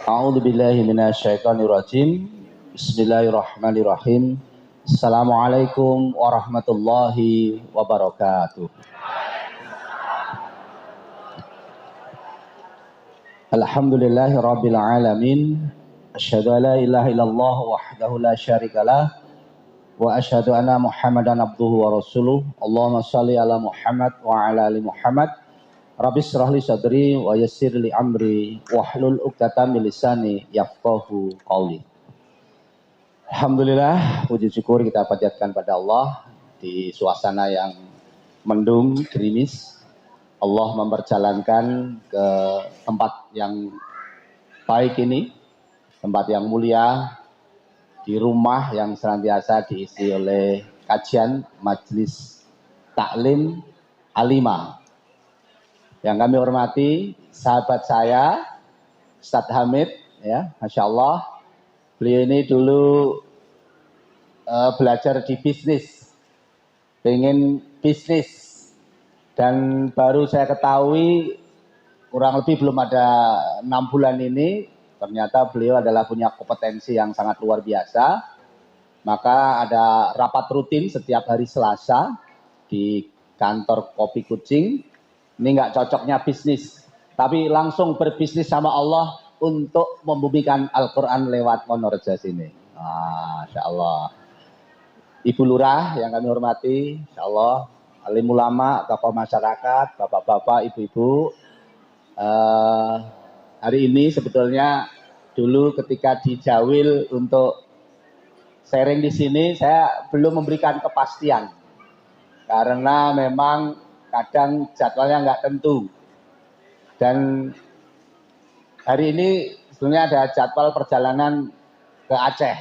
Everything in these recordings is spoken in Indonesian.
A'udzubillahi minasyaitonirrajim. Bismillahirrahmanirrahim. Assalamualaikum warahmatullahi wabarakatuh. Alhamdulillahi rabbil alamin. Asyhadu an la ilaha illallah wahdahu la syarikalah wa asyhadu anna Muhammadan abduhu wa rasuluh. Allahumma shalli ala Muhammad wa ala ali Muhammad. Rabbi shrah li sadri wa yassir li amri wahlul 'uqdatam min lisani yafqahu qawli. Alhamdulillah, puji syukur kita panjatkan pada Allah di suasana yang mendung, gerimis. Allah memperjalankan ke tempat yang baik ini, tempat yang mulia, di rumah yang senantiasa diisi oleh kajian majelis taklim Alimah. Yang kami hormati sahabat saya Ustadz Hamid, ya, Masya Allah. Beliau ini dulu belajar di bisnis, pengen bisnis, dan baru saya ketahui kurang lebih belum ada 6 bulan ini, ternyata beliau adalah punya kompetensi yang sangat luar biasa. Maka ada rapat rutin setiap hari Selasa di kantor Kopi Kucing. Ini nggak cocoknya bisnis, tapi langsung berbisnis sama Allah untuk membumikan Al-Quran lewat Wonorejo sini. Masya Allah. Ibu Lurah yang kami hormati, Insya Allah, alim ulama, tokoh masyarakat, bapak-bapak, ibu-ibu. Hari ini sebetulnya dulu ketika dijawil untuk sharing di sini, saya belum memberikan kepastian. Karena memang kadang jadwalnya nggak tentu. Dan hari ini sebenarnya ada jadwal perjalanan ke Aceh.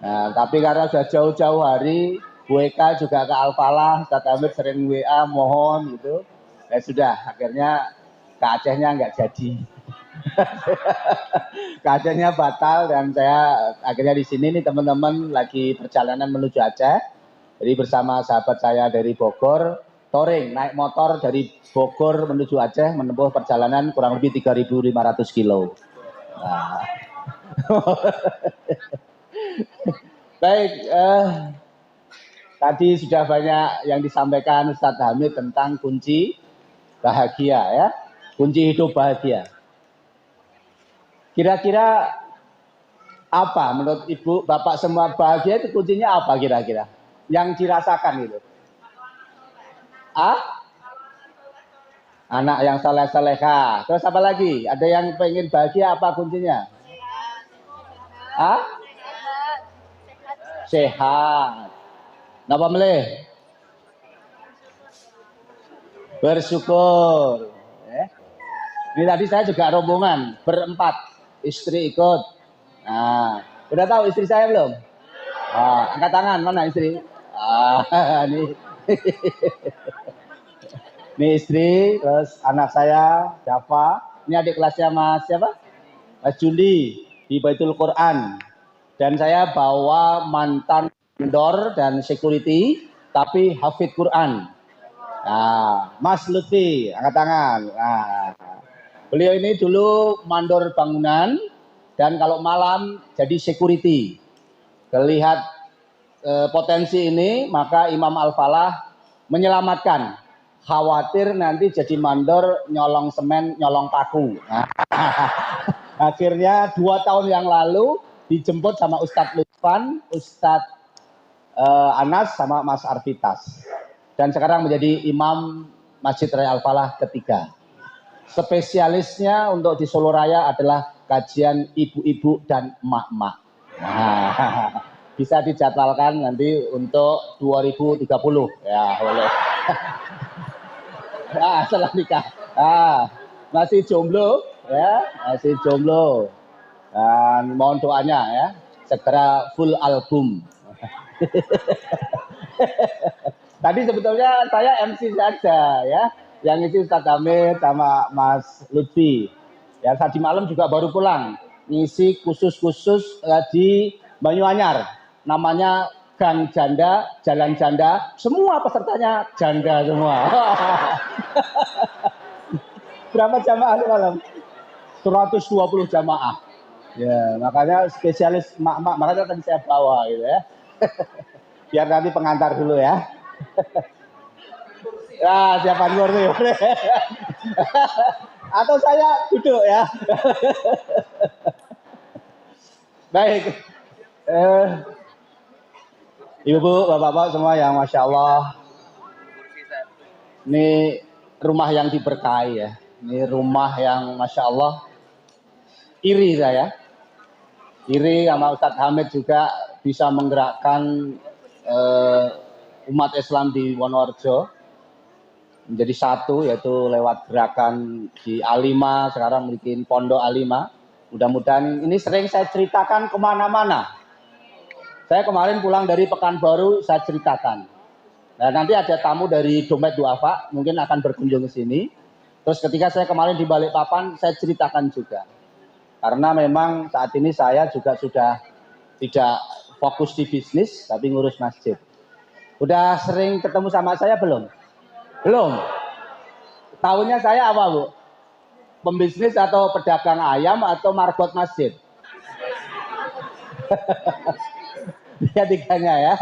Nah, tapi karena sudah jauh-jauh hari, WK juga ke Al-Falah, Ustadz Hamid sering WA mohon gitu. Ya sudah, akhirnya ke Acehnya nggak jadi. Ke Acehnya batal dan saya akhirnya di sini nih teman-teman lagi perjalanan menuju Aceh. Jadi bersama sahabat saya dari Bogor, touring, naik motor dari Bogor menuju Aceh, menempuh perjalanan kurang lebih 3.500 kilo. Nah. Baik, tadi sudah banyak yang disampaikan Ustadz Hamid tentang kunci bahagia, ya, kunci hidup bahagia. Kira-kira apa menurut ibu, bapak semua bahagia itu kuncinya apa kira-kira? Yang dirasakan itu? Anak yang saleh-salehah. Terus apa lagi? Ada yang pengen bahagia, apa kuncinya? Sehat. Napa melih? Bersyukur. Ini tadi saya juga rombongan berempat, istri ikut. Nah, udah tahu istri saya belum? Angkat tangan, mana istri? Ini. Ini istri, terus anak saya, Java. Ini adik kelasnya Mas siapa? Mas Juli di Baitul Quran. Dan saya bawa mantan vendor dan security, tapi hafid Quran. Nah, Mas Lutfi, angkat tangan. Nah, beliau ini dulu mandor bangunan, dan kalau malam jadi security. Terlihat potensi ini, maka Imam Al-Falah menyelamatkan. Khawatir nanti jadi mandor nyolong semen, nyolong paku. Nah, akhirnya 2 tahun yang lalu dijemput sama Ustadz Lutfan, Ustadz Anas, sama Mas Arfitas. Dan sekarang menjadi imam Masjid Raya Al-Falah ketiga. Spesialisnya untuk di Solo Raya adalah kajian ibu-ibu dan emak-emak. Nah, bisa dijadwalkan nanti untuk 2030. Ya, boleh. Setelah nikah. Masih jomblo, ya, masih jomblo. Dan mohon doanya, ya, segera full album. Tadi sebetulnya saya MC saja, ya, yang isi Ustadz Hamid sama Mas Lutfi. Ya, tadi malam juga baru pulang, ngisi khusus di Banyuanyar, namanya gang janda, jalan janda, semua pesertanya janda semua. Berapa jamaah semalam? 120 jamaah. Ya, makanya spesialis mak-mak, makanya tadi saya bawa gitu ya. Biar nanti pengantar dulu ya. Ya, siapaan kursi. Atau saya duduk ya. Baik. Ibu, bapak-bapak semua yang Masya Allah. Ini rumah yang diberkahi ya. Ini rumah yang Masya Allah. Iri saya. Iri sama Ustadz Hamid juga bisa menggerakkan umat Islam di Wonorejo menjadi satu, yaitu lewat gerakan di A5, sekarang bikin Pondok A5. Mudah-mudahan ini sering saya ceritakan kemana-mana. Saya kemarin pulang dari Pekanbaru, saya ceritakan. Nah, nanti ada tamu dari Dompet Duafa, mungkin akan berkunjung ke sini. Terus ketika saya kemarin di Balikpapan, saya ceritakan juga. Karena memang saat ini saya juga sudah tidak fokus di bisnis, tapi ngurus masjid. Udah sering ketemu sama saya belum? Belum. Tahunya saya apa, Bu? Pembisnis atau pedagang ayam atau marbot masjid? Tiga-tiganya ya.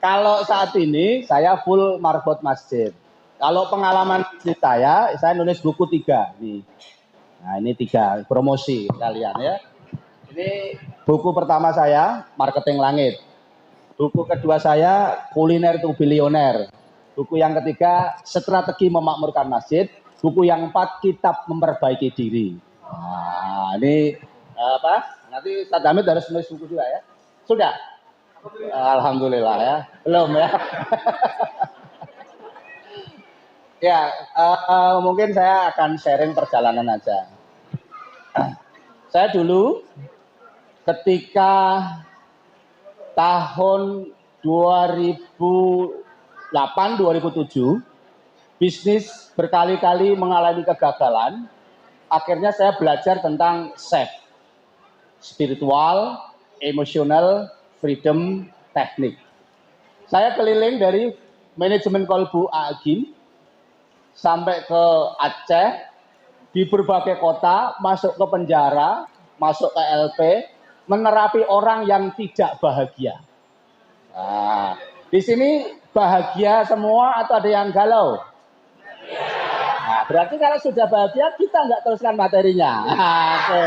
Kalau saat ini saya full marbot masjid. Kalau pengalaman saya nulis buku 3 nih. Nah, ini 3 promosi kalian ya. Ini buku pertama saya, Marketing Langit. Buku kedua saya, Kuliner to Bilioner. Buku yang ketiga, Strategi Memakmurkan Masjid. Buku yang 4, Kitab Memperbaiki Diri. Nah, ini apa? Nanti Ustadz Hamid harus nulis buku juga ya. Sudah? Alhamdulillah ya. Belum ya. Ya, mungkin saya akan sharing perjalanan aja. Saya dulu ketika tahun 2008-2007 bisnis berkali-kali mengalami kegagalan. Akhirnya saya belajar tentang SEF, spiritual, emosional, freedom, teknik. Saya keliling dari manajemen kolbu Agim sampai ke Aceh, di berbagai kota, masuk ke penjara, masuk ke LP, menerapi orang yang tidak bahagia. Nah, di sini bahagia semua atau ada yang galau? Nah, berarti kalau sudah bahagia kita nggak teruskan materinya. Oke.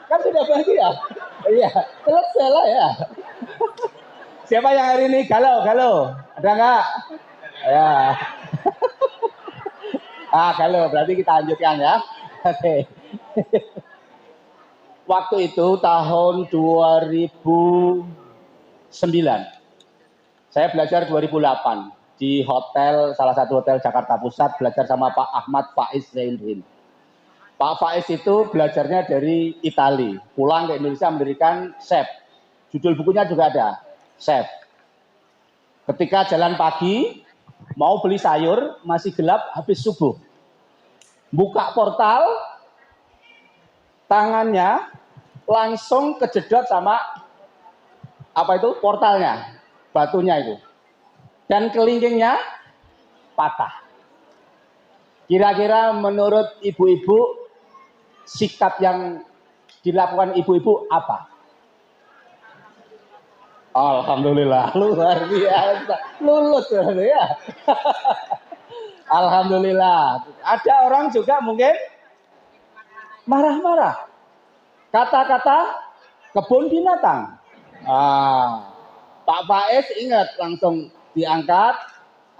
Kan sudah bahagia. Iya, selesai lah ya. Siapa yang hari ini galau? Ada nggak? Ya. Galau, berarti kita lanjutkan ya. Oke. Waktu itu tahun 2009. Saya belajar 2008 di hotel, salah satu hotel Jakarta Pusat, belajar sama Pak Ahmad Faiz Zainudin. Pak Faiz itu belajarnya dari Itali, pulang ke Indonesia mendirikan SEF. Judul bukunya juga ada, SEF. Ketika jalan pagi, mau beli sayur, masih gelap, habis subuh. Buka portal, tangannya langsung kejedot sama apa itu portalnya, batunya itu. Dan kelingkingnya patah. Kira-kira menurut ibu-ibu, sikap yang dilakukan ibu-ibu apa? Alhamdulillah, luar biasa. Lulus ya. Alhamdulillah. Ada orang juga mungkin marah-marah. Kata-kata kebun binatang. Pak Faiz ingat, langsung diangkat.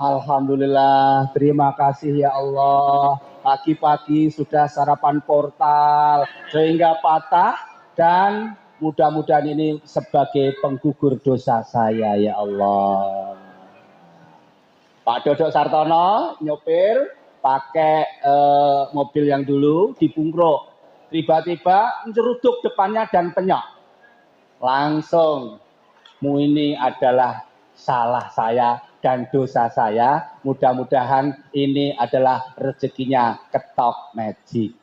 Alhamdulillah, terima kasih ya Allah. Pagi-pagi sudah sarapan portal sehingga patah, dan mudah-mudahan ini sebagai penggugur dosa saya ya Allah. Pak Dodok Sartono nyopir pakai mobil yang dulu dibungkruk. Tiba-tiba menceruduk depannya dan penyok. Langsung, ini adalah salah saya dan dosa saya. Mudah-mudahan ini adalah rezekinya ketok magic.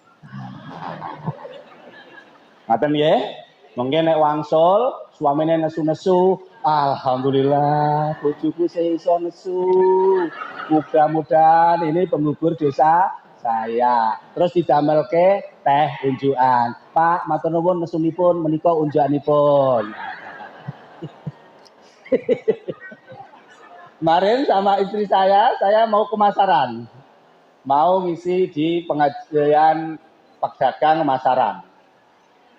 Ngaten nggih? Mungkin nek wangsul, suamine nesu-nesu, Alhamdulillah, bojoku iso nesu. Mudah-mudahan ini penggugur dosa saya. Terus didamelke teh unjukan. Pak, matur nuwun nesunipun menika unjukanipun. Kemarin sama istri saya mau ke Masaran. Mau ngisi di pengajian pedagang Masaran.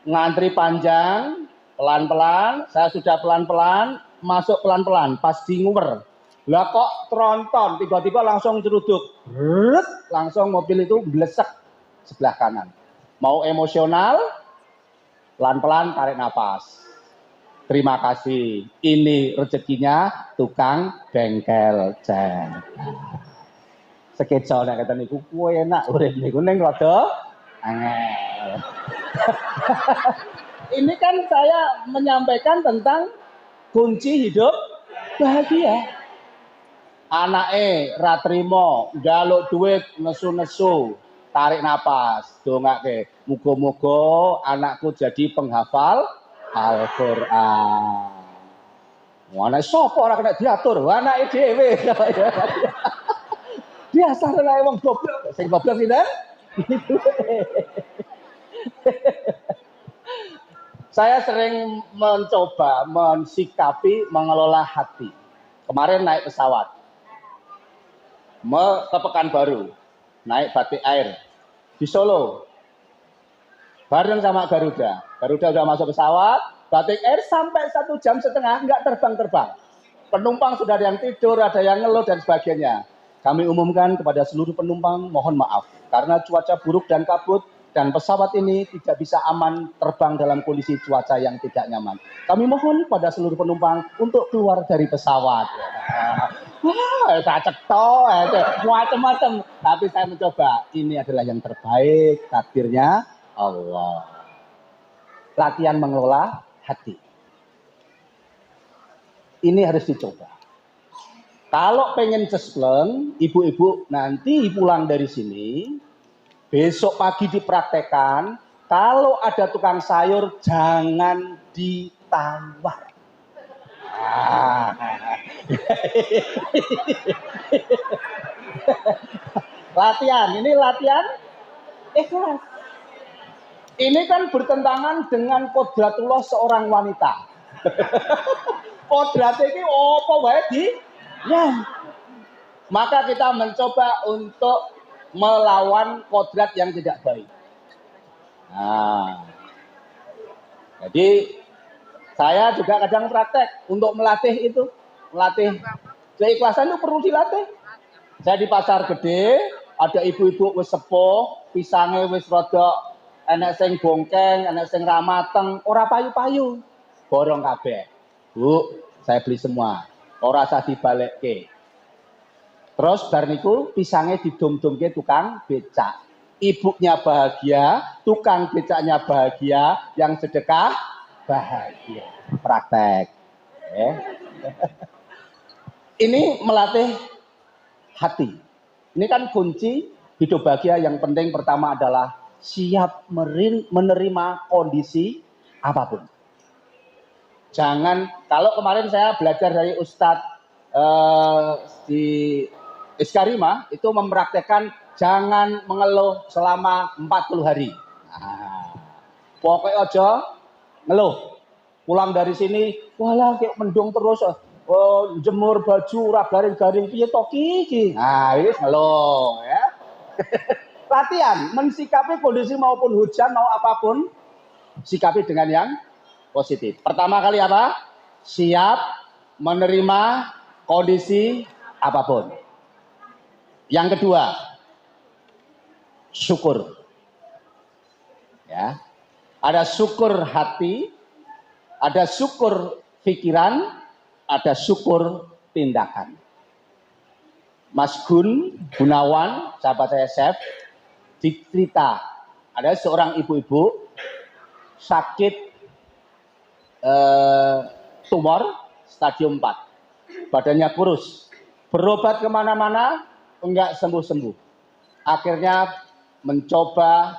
Ngantri panjang, pelan-pelan, saya sudah pelan-pelan, masuk pelan-pelan, pas di nguwer. Lah kok tronton, tiba-tiba langsung ceruduk. Langsung mobil itu blesek sebelah kanan. Mau emosional, pelan-pelan tarik nafas. Terima kasih, ini rezekinya tukang bengkel cat. Sekeco nek kata niku kuwi enak urip niku ning rada angel. Ini kan saya menyampaikan tentang kunci hidup bahagia. Anake ra trimo, njaluk duit nesu-nesu, tarik napas, dongake. Muga-muga anakku jadi penghafal Al-Qur'an. Anak sapa ora kena diatur, anake dhewe. Biasa ora wong goblok, sing goblok sinten? Saya sering mencoba mensikapi mengelola hati. Kemarin naik pesawat ke Pekanbaru, naik batik air di Solo, bareng sama Garuda. Garuda udah masuk pesawat, batik air sampai 1,5 jam nggak terbang-terbang. Penumpang sudah ada yang tidur, ada yang ngeluh dan sebagainya. Kami umumkan kepada seluruh penumpang, mohon maaf karena cuaca buruk dan kabut dan pesawat ini tidak bisa aman terbang dalam kondisi cuaca yang tidak nyaman. Kami mohon pada seluruh penumpang untuk keluar dari pesawat. Wah, saya cetok, macam-macam. Tapi saya mencoba, ini adalah yang terbaik, takdirnya Allah. Latihan mengelola hati. Ini harus dicoba. Kalau pengen cespleng, ibu-ibu nanti pulang dari sini, besok pagi dipraktekan, kalau ada tukang sayur jangan ditawar. Latihan, ini latihan ikhlas. Ini kan bertentangan dengan kodratullah seorang wanita. Kodrat ini apa wae di? Ya. Maka kita mencoba untuk melawan kodrat yang tidak baik. Nah, jadi saya juga kadang praktek untuk melatih itu, melatih keikhlasan itu perlu dilatih. Saya di pasar gede, ada ibu-ibu wis sepuh, pisange wis rada enek sing bongkeng, enek sing ramateng, ora payu-payu. Borong kabeh. Bu, saya beli semua. Ora usah dibalekke. Terus bar niku pisange didom-domke tukang becak. Ibunya bahagia, tukang becaknya bahagia, yang sedekah bahagia. Praktek. Ini melatih hati. Ini kan kunci hidup bahagia. Yang penting pertama adalah siap menerima kondisi apapun. Jangan, kalau kemarin saya belajar dari Ustadz di Iskarima itu mempraktekkan jangan mengeluh selama 40 hari. Nah, pokoknya aja ngeluh. Pulang dari sini, walah kayak mendung terus. Oh, jemur baju ora garing-garing piye to iki. Nah, wis ngeluh ya. Latihan mensikapi kondisi maupun hujan mau apapun, sikapi dengan yang positif. Pertama kali apa? Siap menerima kondisi apapun. Yang kedua, syukur. Ya. Ada syukur hati, ada syukur pikiran, ada syukur tindakan. Mas Gunawan, sahabat saya chef, dicerita ada seorang ibu-ibu sakit tumor stadium 4, badannya kurus, berobat kemana-mana enggak sembuh-sembuh. Akhirnya mencoba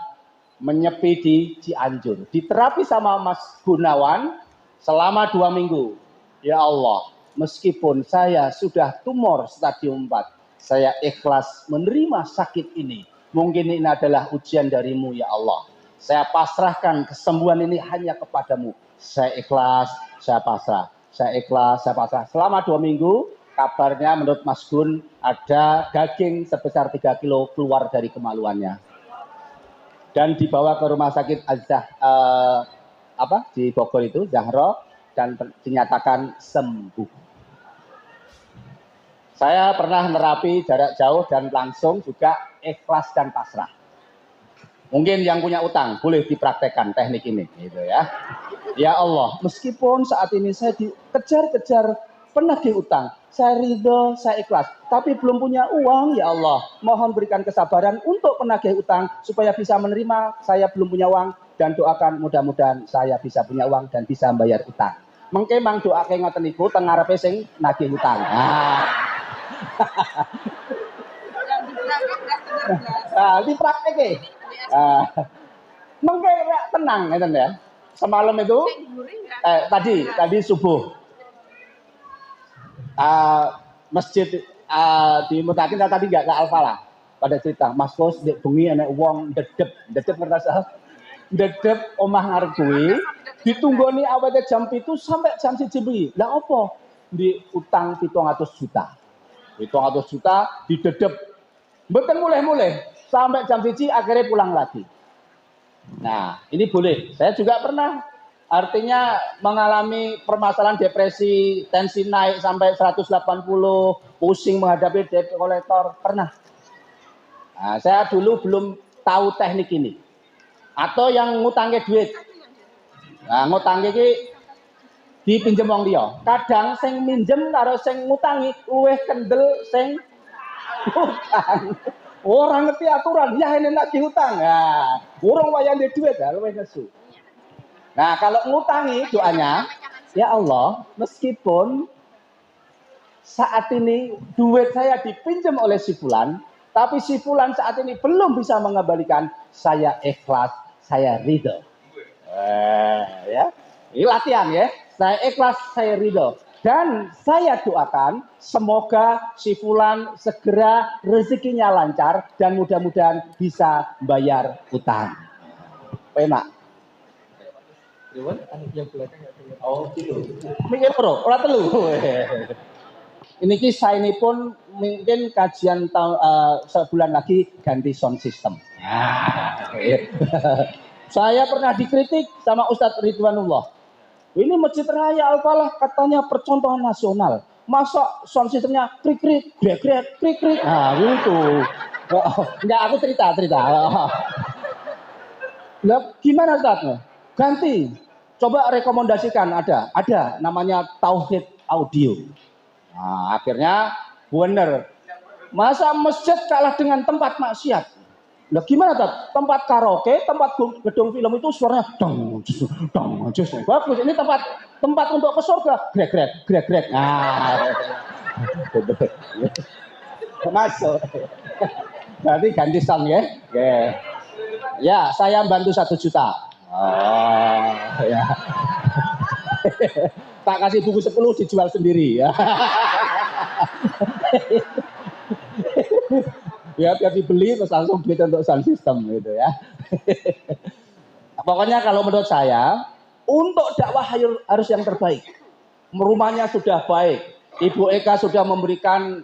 menyepi di Cianjur, diterapi sama Mas Gunawan selama 2 minggu. Ya Allah, meskipun saya sudah tumor stadium 4, saya ikhlas menerima sakit ini. Mungkin ini adalah ujian darimu ya Allah. Saya pasrahkan kesembuhan ini hanya kepadamu. Saya ikhlas, saya pasrah. Saya ikhlas, saya pasrah. Selama 2 minggu, kabarnya menurut Mas Gun, ada daging sebesar 3 kilo keluar dari kemaluannya. Dan dibawa ke rumah sakit di Bogor itu, Zahro, dan dinyatakan sembuh. Saya pernah nerapi jarak jauh dan langsung juga ikhlas dan pasrah. Mungkin yang punya utang boleh dipraktekkan teknik ini, gitu ya. Ya Allah, meskipun saat ini saya dikejar-kejar penagih utang, saya ridho, saya ikhlas, tapi belum punya uang, ya Allah, mohon berikan kesabaran untuk penagih utang supaya bisa menerima. Saya belum punya uang dan doakan mudah-mudahan saya bisa punya uang dan bisa membayar utang. Mengke mang doake ngoten niku teng ngarepe sing nagih utang. Diprakteke. Mengke tenang ngeten ya. Semalam itu tadi subuh masjid di Mutakin tadi enggak ke Al-Falah pada cerita Mas Kos dek bengi enek wong dedep ngerti dedep omah ngarep kuwi ditunggoni awake jam 7 sampai jam 1 bengi. Lah apa? Di utang 700 juta. 700 juta didedep. Mboten mulih-mulih sampai jam 1 akhirnya pulang lagi. Nah, ini boleh. Saya juga pernah artinya mengalami permasalahan depresi, tensi naik sampai 180, pusing menghadapi debt collector, pernah. Nah, saya dulu belum tahu teknik ini. Atau yang ngutangke duit. Nah, ngutangke iki dipinjem wong liya. Kadang sing minjem karo sing ngutangi luwih kendel sing utang. Orang ngerti aturan, ya ini nagih hutang. Nah, urung wayang di duit, ya, luwih nesu. Nah, kalau ngutangi doanya, ya Allah, meskipun saat ini duit saya dipinjam oleh si fulan, tapi si fulan saat ini belum bisa mengembalikan, saya ikhlas, saya ridho. Ya, ini latihan ya. Saya ikhlas, saya ridho. Dan saya doakan semoga si fulan segera rezekinya lancar dan mudah-mudahan bisa bayar utang. Enak. Oh gitu. Mikir bro, ora telu. Ini kisah ini pun mungkin kajian sebulan lagi ganti sound system. Saya pernah dikritik sama Ustadz Ridwanullah. Ini Masjid Raya Al-Falah katanya percontohan nasional. Masa sound systemnya krik-krik, grek-grek, krik-krik. Nah, itu. Enggak, aku cerita. Lah, gimana Ustaz? Ganti. Coba rekomendasikan ada namanya Tauhid Audio. Nah, akhirnya bener. Masa masjid kalah dengan tempat maksiat? Lah gimana tempat karaoke, tempat gedung film itu suaranya dong, bagus. Ini tempat untuk ke surga, grek. Nah, masuk. Berarti ganti sound ya. Oke. Ya, saya bantu 1 juta. Oh, ya. Tak kasih buku 10 dijual sendiri ya. Ya biar dibeli terus langsung duit untuk sound system gitu ya. Pokoknya kalau menurut saya untuk dakwah harus yang terbaik. Rumahnya sudah baik, Ibu Eka sudah memberikan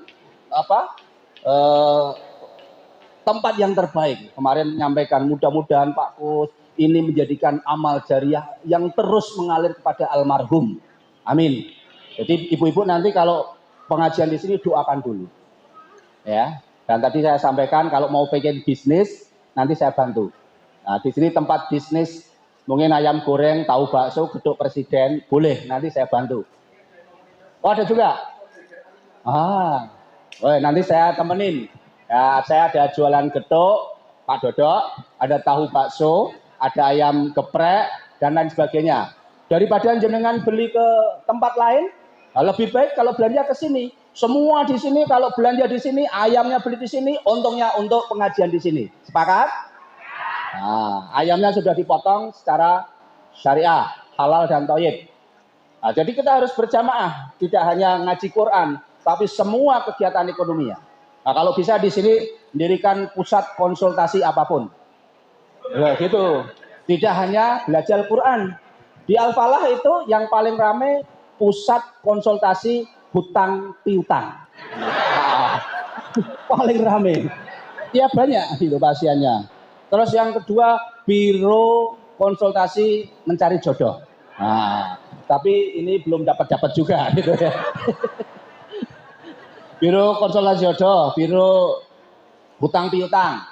tempat yang terbaik. Kemarin menyampaikan mudah-mudahan Pak Kus ini menjadikan amal jariah yang terus mengalir kepada almarhum. Amin. Jadi ibu-ibu nanti kalau pengajian di sini doakan dulu. Ya. Dan tadi saya sampaikan kalau mau bikin bisnis nanti saya bantu. Nah, di sini tempat bisnis mungkin ayam goreng, tahu bakso, gedung presiden, boleh nanti saya bantu. Oh, ada juga. Nanti saya temenin. Ya, saya ada jualan gedung, Pak Dodok, ada tahu bakso, ada ayam geprek dan lain sebagainya. Daripada jenengan beli ke tempat lain, lebih baik kalau belanja ke sini. Semua di sini kalau belanja di sini, ayamnya beli di sini, untungnya untuk pengajian di sini. Sepakat? Nah, ayamnya sudah dipotong secara syariah, halal dan thayyib. Nah, jadi kita harus berjamaah, tidak hanya ngaji Quran, tapi semua kegiatan ekonominya. Nah, kalau bisa di sini mendirikan pusat konsultasi apapun. Ya, gitu. Tidak hanya belajar Quran. Di Al-Falah itu yang paling rame pusat konsultasi hutang piutang. Nah, paling rame. Ya banyak itu pasiennya. Terus yang kedua biro konsultasi mencari jodoh. Nah, tapi ini belum dapat juga gitu ya. Biro konsultasi jodoh, biro hutang piutang,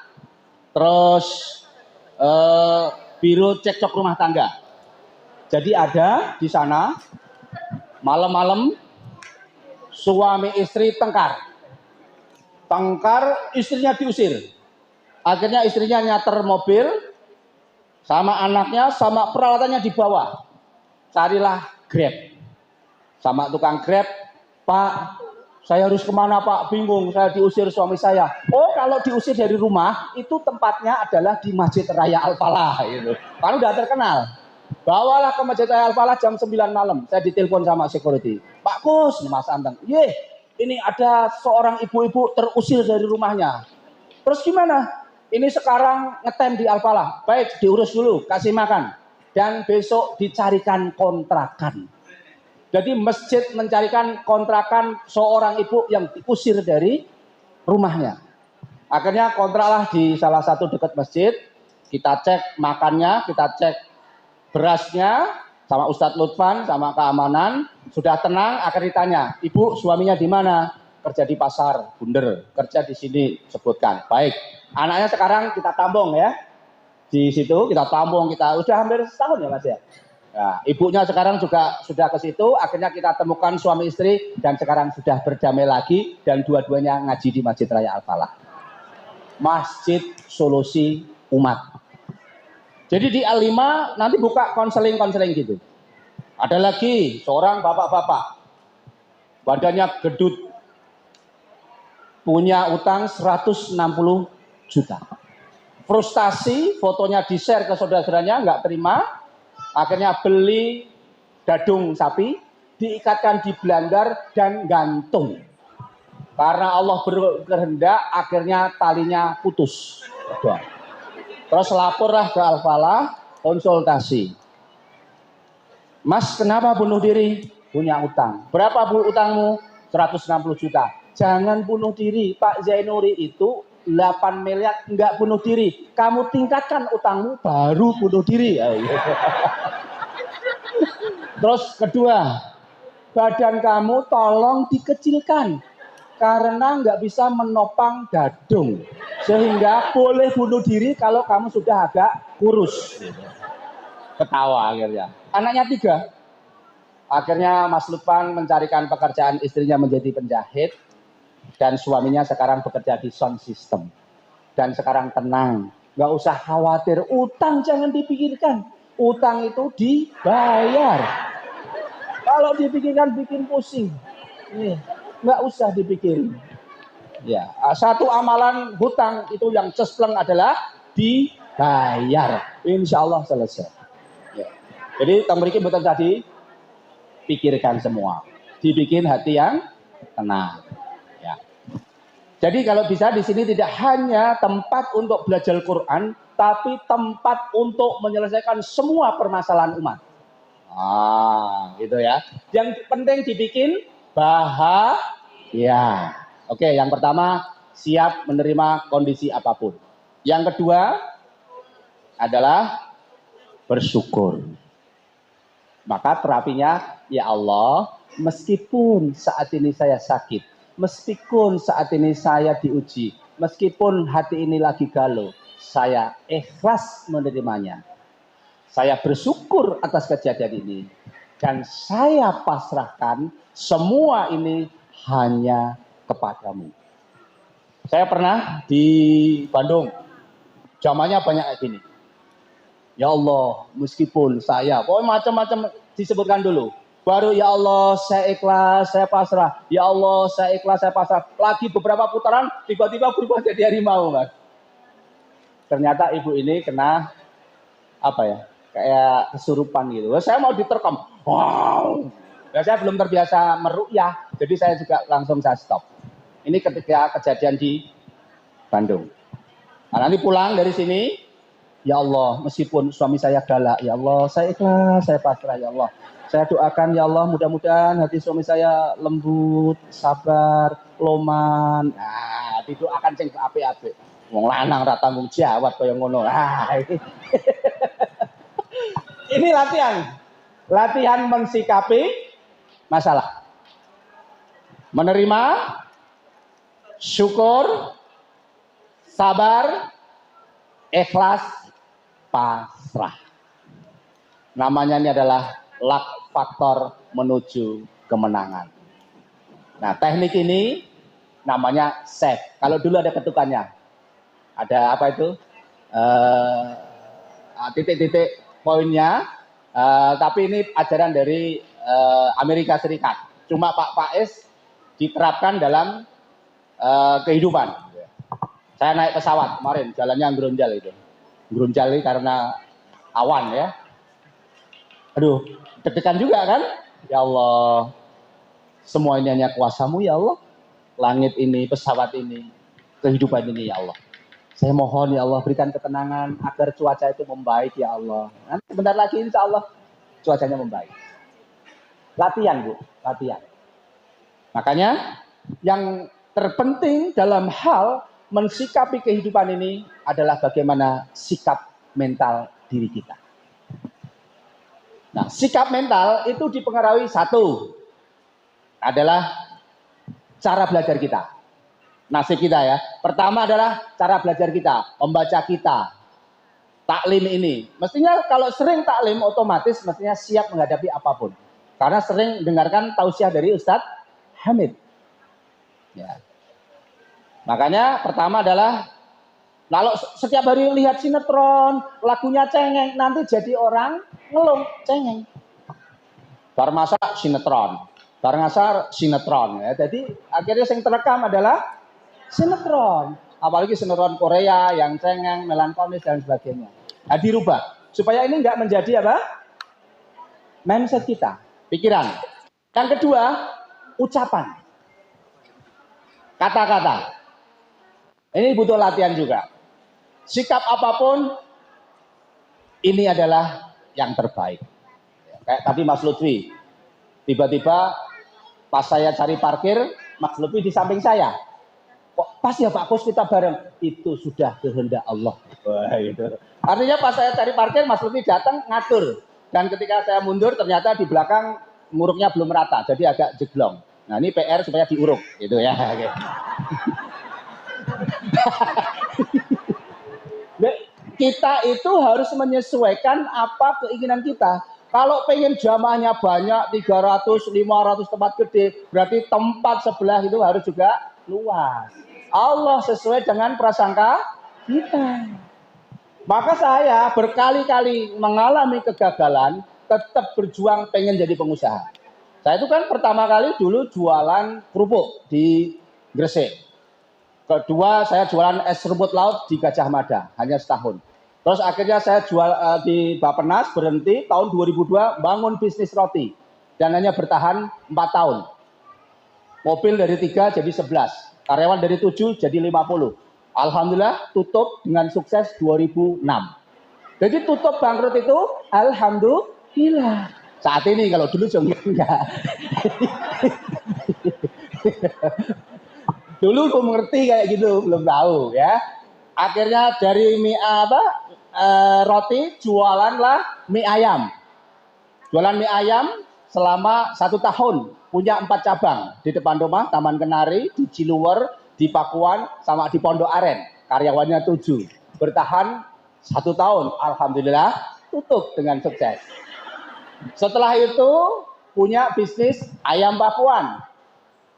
terus biro cekcok rumah tangga. Jadi ada di sana malam-malam suami istri tengkar, istrinya diusir. Akhirnya istrinya nyater mobil sama anaknya sama peralatannya dibawa. Carilah Grab. Sama tukang Grab, Pak, saya harus kemana Pak? Bingung, saya diusir suami saya. Oh, kalau diusir dari rumah, itu tempatnya adalah di Masjid Raya Al-Falah. Gitu. Kan udah terkenal. Bawalah ke Masjid Raya Al-Falah jam 9 malam. Saya ditelepon sama security. Pak Kus, Mas Anteng. Yeh, ini ada seorang ibu-ibu terusir dari rumahnya. Terus gimana? Ini sekarang ngetem di Al-Falah. Baik, diurus dulu, kasih makan. Dan besok dicarikan kontrakan. Jadi masjid mencarikan kontrakan seorang ibu yang diusir dari rumahnya. Akhirnya kontraklah di salah satu dekat masjid. Kita cek makannya, kita cek berasnya, sama Ustadz Lutfan, sama keamanan. Sudah tenang, akhirnya ditanya, Ibu suaminya di mana? Kerja di pasar, Bunder. Kerja di sini, sebutkan. Baik, anaknya sekarang kita tampung ya. Di situ kita tampung, kita udah hampir setahun ya Mas ya. Nah, ibunya sekarang juga sudah ke situ, akhirnya kita temukan suami istri dan sekarang sudah berdamai lagi dan dua-duanya ngaji di Masjid Raya Al-Falah. Masjid Solusi Umat. Jadi di Al-5 nanti buka konseling-konseling gitu. Ada lagi seorang bapak-bapak, badannya gedut, punya utang 160 juta. Frustasi, fotonya di-share ke saudara-saudaranya, nggak terima. Akhirnya beli dadung sapi, diikatkan di belandar dan gantung. Karena Allah berkehendak, akhirnya talinya putus. Terus laporlah ke Al-Falah, konsultasi. Mas, kenapa bunuh diri? Punya utang. Berapa utangmu? 160 juta. Jangan bunuh diri. Pak Zainuri itu 8 miliar enggak bunuh diri. Kamu tingkatkan utangmu baru bunuh diri. Terus kedua, badan kamu tolong dikecilkan karena nggak bisa menopang dadung, sehingga boleh bunuh diri kalau kamu sudah agak kurus. Ketawa akhirnya. Anaknya 3. Akhirnya Mas Lutfan mencarikan pekerjaan, istrinya menjadi penjahit dan suaminya sekarang bekerja di sound system. Dan sekarang tenang, nggak usah khawatir, utang jangan dipikirkan. Utang itu dibayar. Kalau dipikirkan bikin pusing. Nggak usah dipikirin. Ya, satu amalan hutang itu yang cespleng adalah dibayar. Insya Allah selesai. Ya. Jadi tamrikin betul tadi, pikirkan semua. Dibikin hati yang tenang. Ya. Jadi kalau bisa di sini tidak hanya tempat untuk belajar Quran, tapi tempat untuk menyelesaikan semua permasalahan umat. Gitu ya. Yang penting dibikin bahagia. Oke, yang pertama siap menerima kondisi apapun. Yang kedua adalah bersyukur. Maka terapinya, ya Allah, meskipun saat ini saya sakit, meskipun saat ini saya diuji, meskipun hati ini lagi galau, saya ikhlas menerimanya. Saya bersyukur atas kejadian ini. Dan saya pasrahkan semua ini hanya kepadamu. Saya pernah di Bandung, zamannya banyak kayak gini. Ya Allah, meskipun saya, pokoknya macam-macam disebutkan dulu. Baru ya Allah, saya ikhlas, saya pasrah. Ya Allah, saya ikhlas, saya pasrah. Lagi beberapa putaran, tiba-tiba berubah jadi harimau, Mas. Ternyata ibu ini kena apa ya? Kayak kesurupan gitu. Saya mau diterkam. Wow. Ya, saya belum terbiasa meru'yah, jadi saya juga langsung saya stop. Ini ketika kejadian di Bandung. Nah, nanti pulang dari sini, ya Allah, meskipun suami saya galak, ya Allah, saya ikhlas, saya pasrah, ya Allah. Saya doakan, ya Allah, mudah-mudahan hati suami saya lembut, sabar, loman. Nah, didoakan sing apik-apik. Wong lanang ra tanggung jawab kaya ngono. Ah, ini latihan. Latihan mensikapi masalah. Menerima, syukur, sabar, ikhlas, pasrah. Namanya ini adalah luck faktor menuju kemenangan. Nah, teknik ini namanya save. Kalau dulu ada ketukannya. Ada apa itu? Titik-titik poinnya. Tapi ini ajaran dari Amerika Serikat. Cuma Pak Faiz diterapkan dalam kehidupan. Saya naik pesawat kemarin, jalannya gerunjal itu. Gerunjal ini karena awan ya. Aduh, deg-degan juga kan? Ya Allah, semua ini hanya kuasamu ya Allah. Langit ini, pesawat ini, kehidupan ini ya Allah. Saya mohon ya Allah berikan ketenangan agar cuaca itu membaik ya Allah. Nanti sebentar lagi insya Allah cuacanya membaik. Latihan Bu, latihan. Makanya yang terpenting dalam hal mensikapi kehidupan ini adalah bagaimana sikap mental diri kita. Nah, sikap mental itu dipengaruhi satu adalah cara belajar kita. Nasib kita ya. Pertama adalah cara belajar kita, membaca kita. Taklim ini. Mestinya kalau sering taklim otomatis mestinya siap menghadapi apapun. Karena sering dengarkan tausiah dari Ustadz Hamid. Ya. Makanya pertama adalah kalau setiap hari lihat sinetron, lagunya cengeng, nanti jadi orang ngeluh, cengeng. Bar masak sinetron, bar ngasar sinetron. Ya. Jadi akhirnya yang terekam adalah sinetron. Apalagi sinetron Korea yang cengeng, melankolis dan sebagainya. Nah, dirubah supaya ini enggak menjadi apa? Mindset kita, pikiran. Yang kedua, ucapan. Kata-kata. Ini butuh latihan juga. Sikap apapun ini adalah yang terbaik. Kayak tadi Mas Lutfi, tiba-tiba pas saya cari parkir, Mas Lutfi di samping saya. Kok pas ya Pak Kus kita bareng? Itu sudah kehendak Allah. Wah, gitu. Artinya pas saya cari parkir, Mas Lutfi datang ngatur. Dan ketika saya mundur, ternyata di belakang nguruknya belum rata, jadi agak jeglong. Nah ini PR supaya diuruk, gitu ya. Kita itu harus menyesuaikan apa keinginan kita. Kalau pengen jamaahnya banyak, 300, 500 tempat gede, berarti tempat sebelah itu harus juga luas. Allah sesuai dengan prasangka kita. Maka saya berkali-kali mengalami kegagalan, tetap berjuang pengen jadi pengusaha. Saya itu kan pertama kali dulu jualan kerupuk di Gresik. Kedua saya jualan es rumput laut di Gajah Mada, hanya setahun. Terus akhirnya saya jual di Bappenas, berhenti, tahun 2002 bangun bisnis roti. Dan hanya bertahan 4 tahun. Mobil dari 3 jadi 11, karyawan dari 7 jadi 50. Alhamdulillah tutup dengan sukses 2006. Jadi tutup bangkrut itu alhamdulillah. Saat ini kalau dulu enggak. Dulu belum ngerti kayak gitu, belum tahu ya. Akhirnya dari roti jualanlah mie ayam. Jualan mie ayam selama 1 tahun, punya 4 cabang di depan rumah, Taman Kenari, di Ciluwer, di Pakuan, sama di Pondok Aren. Karyawannya 7. Bertahan 1 tahun, alhamdulillah tutup dengan sukses. Setelah itu punya bisnis ayam Pakuan.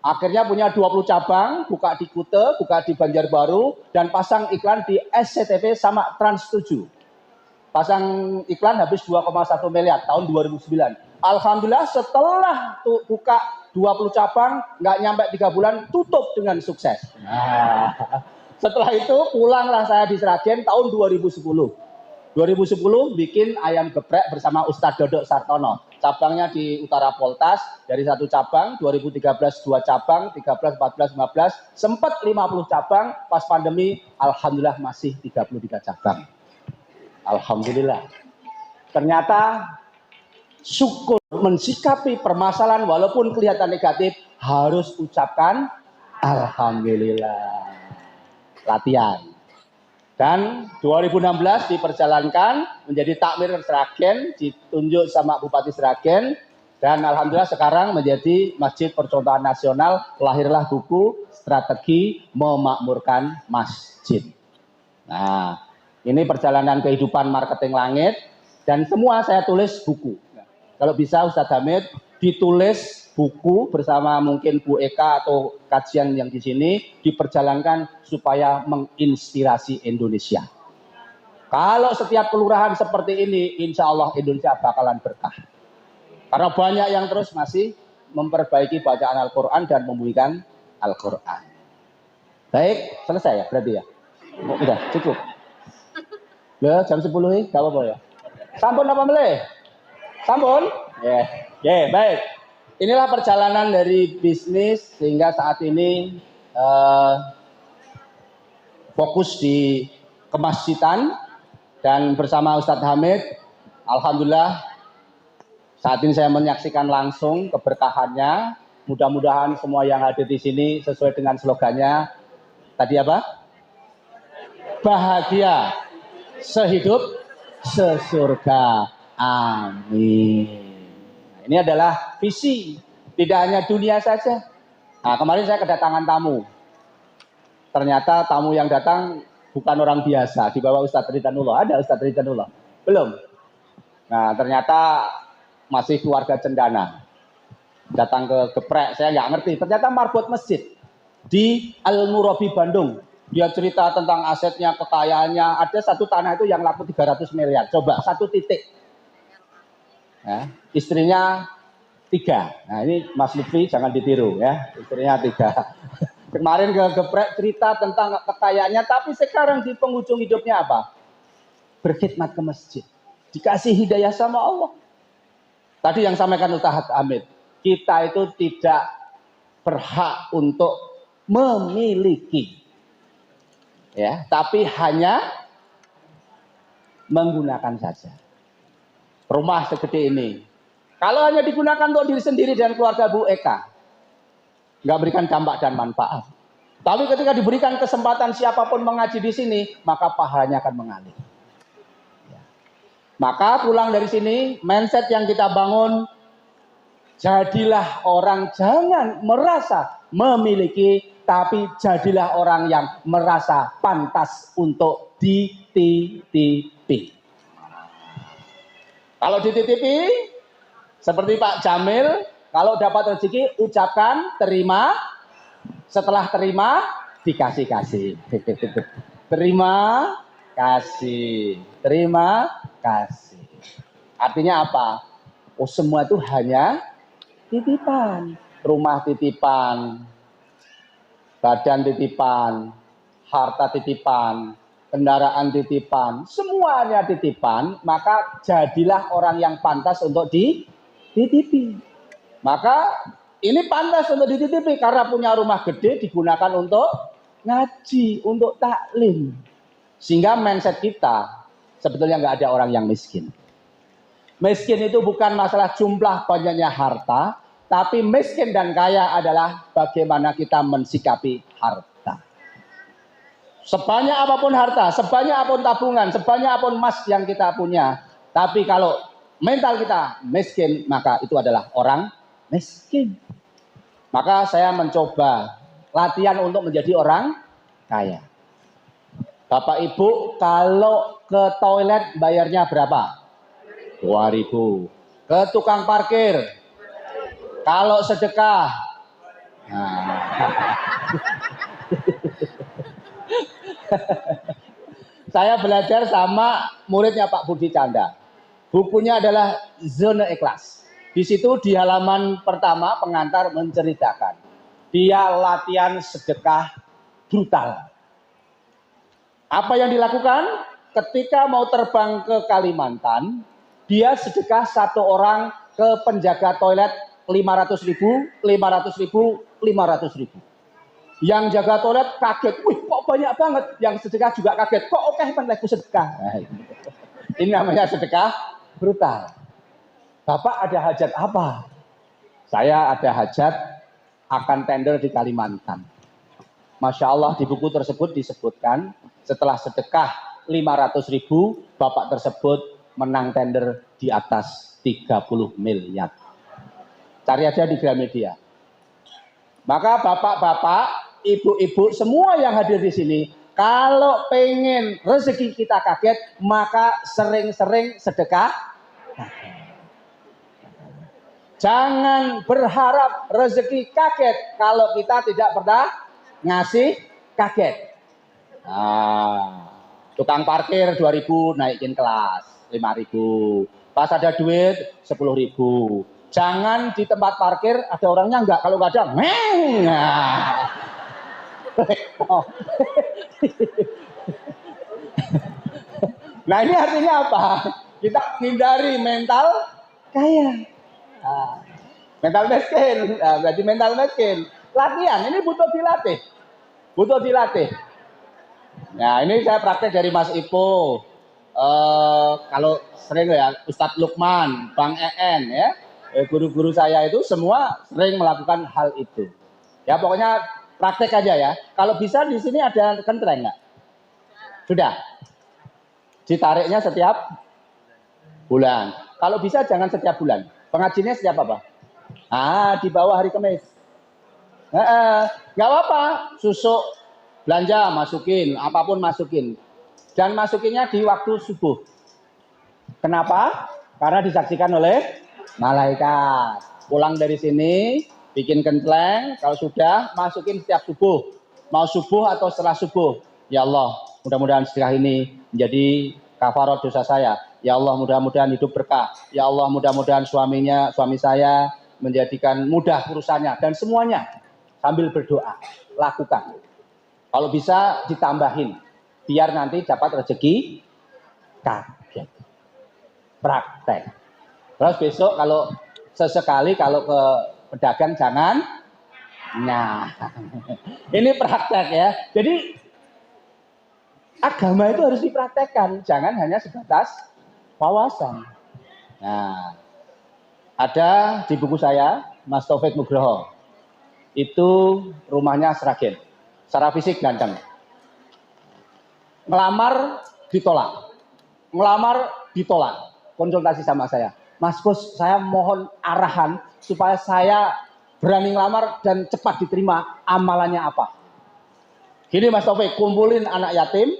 Akhirnya punya 20 cabang, buka di Kute, buka di Banjarbaru, dan pasang iklan di SCTV sama Trans 7. Pasang iklan habis 2,1 miliar tahun 2009. Alhamdulillah setelah buka 20 cabang, nggak nyampe 3 bulan, tutup dengan sukses. Nah, setelah itu pulanglah saya di Sragen tahun 2010. 2010 bikin ayam geprek bersama Ustadz Dodok Sartono. Cabangnya di Utara Poltas, dari satu cabang, 2013 dua cabang, 13, 14, 15, sempat 50 cabang, pas pandemi, alhamdulillah masih 33 cabang. Alhamdulillah. Ternyata syukur mensikapi permasalahan walaupun kelihatan negatif, harus ucapkan alhamdulillah. Latihan. Dan 2016 diperjalankan menjadi takmir Sragen, ditunjuk sama Bupati Sragen, dan alhamdulillah sekarang menjadi Masjid Percontohan Nasional. Lahirlah buku Strategi Memakmurkan Masjid. Nah, ini perjalanan kehidupan marketing langit, dan semua saya tulis buku. Kalau bisa Ustadz Hamid ditulis buku bersama mungkin Bu Eka atau kajian yang di sini diperjalankan supaya menginspirasi Indonesia. Kalau setiap kelurahan seperti ini, insya Allah Indonesia bakalan berkah. Karena banyak yang terus masih memperbaiki bacaan Al-Quran dan membumikan Al-Quran. Baik, selesai ya berarti ya? Udah, cukup. Ya, jam 10 nih, gak apa-apa ya. Sampun apa meleh? Sampun? Ya, baik. Inilah perjalanan dari bisnis sehingga saat ini fokus di kemasjidan dan bersama Ustadz Hamid, alhamdulillah saat ini saya menyaksikan langsung keberkahannya. Mudah-mudahan semua yang hadir di sini sesuai dengan slogannya tadi apa? Bahagia sehidup sesurga. Amin. Ini adalah visi, tidak hanya dunia saja. Nah, kemarin saya kedatangan tamu. Ternyata tamu yang datang bukan orang biasa, di bawah Ustadz Ridwanullah. Ada Ustadz Ridwanullah? Belum. Nah, ternyata masih keluarga cendana. Datang ke Geprek, saya nggak ngerti. Ternyata marbot masjid di Al-Murabi Bandung. Dia cerita tentang asetnya, kekayaannya. Ada satu tanah itu yang laku 300 miliar. Coba, satu titik. Ya, istrinya 3. Nah ini Mas Lutfi jangan ditiru ya, istrinya 3. Kemarin ke Geprek cerita tentang kekayaannya, tapi sekarang di penghujung hidupnya apa? Berkhidmat ke masjid, dikasih hidayah sama Allah. Tadi yang sampaikan Ustadz Hamid, kita itu tidak berhak untuk memiliki, ya, tapi hanya menggunakan saja. Rumah segede ini, kalau hanya digunakan untuk diri sendiri dan keluarga Bu Eka, nggak berikan dampak dan manfaat. Tapi ketika diberikan kesempatan siapapun mengaji di sini, maka pahalanya akan mengalir. Maka pulang dari sini, mindset yang kita bangun, jadilah orang jangan merasa memiliki, tapi jadilah orang yang merasa pantas untuk dititipi. Kalau dititipi, seperti Pak Jamil, kalau dapat rezeki ucapkan terima, setelah terima dikasih-kasih. Terima kasih, terima kasih. Artinya apa? Oh, semua itu hanya titipan. Rumah titipan, badan titipan, harta titipan, kendaraan titipan, semuanya titipan, maka jadilah orang yang pantas untuk dititipi. Maka ini pantas untuk dititipi karena punya rumah gede digunakan untuk ngaji, untuk taklim. Sehingga mindset kita sebetulnya nggak ada orang yang miskin. Miskin itu bukan masalah jumlah banyaknya harta, tapi miskin dan kaya adalah bagaimana kita mensikapi harta. Sebanyak apapun harta, sebanyak apapun tabungan, sebanyak apapun emas yang kita punya, tapi kalau mental kita miskin, maka itu adalah orang miskin. Maka saya mencoba latihan untuk menjadi orang kaya. Bapak Ibu kalau ke toilet bayarnya berapa? 2.000. Ke tukang parkir. Kalau sedekah. Nah. Saya belajar sama muridnya Pak Budi Chandra. Bukunya adalah Zona Ikhlas. Di situ di halaman pertama pengantar menceritakan. Dia latihan sedekah brutal. Apa yang dilakukan? ketika mau terbang ke Kalimantan, dia sedekah satu orang ke penjaga toilet 500.000, 500.000, 500.000. Yang jaga toilet kaget, wih kok banyak banget. Yang sedekah juga kaget, kok oke penleku sedekah. Nah, ini namanya sedekah brutal. Bapak ada hajat apa? Saya ada hajat akan tender di Kalimantan. Masya Allah di buku tersebut disebutkan setelah sedekah 500.000, bapak tersebut menang tender di atas 30 miliar. Cari aja di Gramedia. Maka bapak-bapak, ibu-ibu, semua yang hadir di sini, kalau pengen rezeki kita kaget, maka sering-sering sedekah. Jangan berharap rezeki kaget kalau kita tidak pernah ngasih kaget. Nah, tukang parkir 2.000 naikin kelas 5.000. Pas ada duit 10.000. Jangan di tempat parkir ada orangnya enggak, kalau enggak ada meng. Nah ini artinya apa? Kita hindari mental kaya. Nah, mental miskin, berarti mental miskin. Latihan ini butuh dilatih, butuh dilatih. Nah ini saya praktek dari Mas Ipo, kalau sering ya Ustadz Lukman, Bang En ya, guru-guru saya itu semua sering melakukan hal itu. Ya pokoknya praktek aja ya. Kalau bisa di sini ada kentreng nggak? Sudah. Ditariknya setiap bulan. Kalau bisa jangan setiap bulan. Pengajiannya setiap apa? Di bawah hari Kamis. Nggak apa-apa, susuk belanja masukin, apapun masukin. Dan masukinnya di waktu subuh. Kenapa? Karena disaksikan oleh malaikat. Pulang dari sini, bikin kentleng, kalau sudah masukin setiap subuh. Mau subuh atau setelah subuh. Ya Allah, mudah-mudahan sedekah ini menjadi kafarat dosa saya. Ya Allah, mudah-mudahan hidup berkah. Ya Allah, mudah-mudahan suami saya menjadikan mudah urusannya dan semuanya. Sambil berdoa, lakukan. Kalau bisa ditambahin, biar nanti dapat rezeki kaget. Praktek. Terus besok kalau sesekali kalau ke pedagang jangan. Nah, ini praktek ya. Jadi agama itu harus dipraktekkan, jangan hanya sebatas wawasan. Nah, ada di buku saya, Mas Taufik Nugroho. Itu rumahnya Sragen. Secara fisik ganteng. Ngelamar ditolak. Ngelamar ditolak. Konsultasi sama saya. Mas Bos, saya mohon arahan supaya saya berani ngelamar dan cepat diterima. Amalannya apa? Gini Mas Taufik, kumpulin anak yatim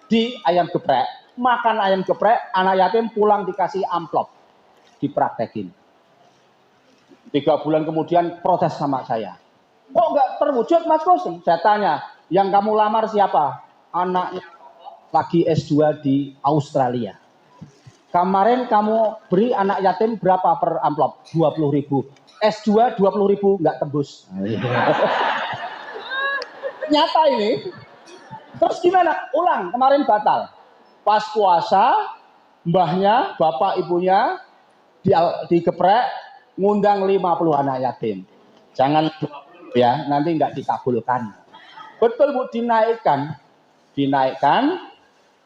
di ayam geprek. Makan ayam geprek, anak yatim pulang dikasih amplop. Dipraktekin. 3 bulan kemudian protes sama saya. Kok nggak terwujud Mas Bos? Saya tanya, yang kamu lamar siapa? Anaknya lagi S2 di Australia. Kemarin kamu beri anak yatim berapa per amplop? 20.000. S2 20.000 nggak tembus. Nyata ini. Terus gimana? Ulang, kemarin batal. Pas puasa, mbahnya, bapak ibunya digeprek, ngundang 50 anak yatim. Jangan ya, nanti nggak dikabulkan. Betul Bu, dinaikkan.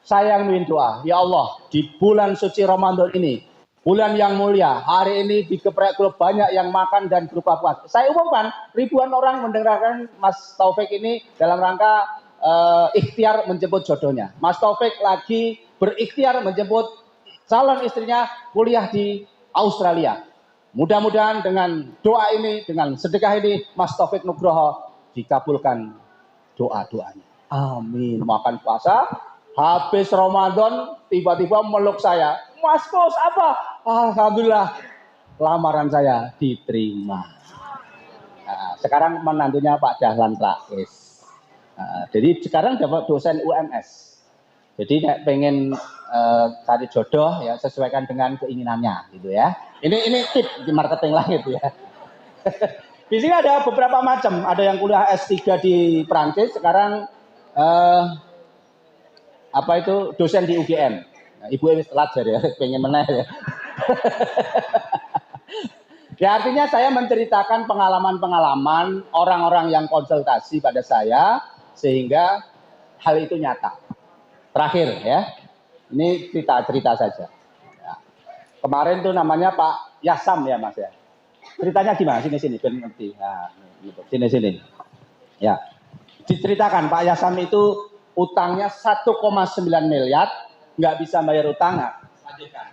Saya yang doa, ya Allah, di bulan suci Ramadan ini, bulan yang mulia, hari ini digeprek grup banyak yang makan dan berupa puasa. Saya umumkan, ribuan orang mendengarkan Mas Taufik ini dalam rangka ikhtiar menjemput jodohnya. Mas Taufik lagi berikhtiar menjemput calon istrinya kuliah di Australia. Mudah-mudahan dengan doa ini, dengan sedekah ini, Mas Taufik Nugroho dikabulkan doa-doanya. Amin. Makan puasa, habis Ramadan, tiba-tiba meluk saya. Mas Bos, apa? Alhamdulillah, lamaran saya diterima. Nah, sekarang menantunya Pak Dahlan Rais. Jadi sekarang dapat dosen UMS. Jadi pengen cari jodoh ya sesuaikan dengan keinginannya gitu ya. Ini tip di marketing lah gitu ya. Di sini ada beberapa macam. Ada yang kuliah S3 di Prancis, sekarang apa itu dosen di UGM. Nah, ibu ini telat ya, pengen meneh ya. Ya artinya saya menceritakan pengalaman-pengalaman orang-orang yang konsultasi pada saya sehingga hal itu nyata. Terakhir ya, ini cerita-cerita saja. Ya. Kemarin tuh namanya Pak Yasam ya Mas ya. Ceritanya gimana? Sini ben ngerti. Nah, sini. Ya. Diceritakan Pak Yasam itu utangnya 1,9 miliar, nggak bisa bayar utang. Nah, lanjutkan.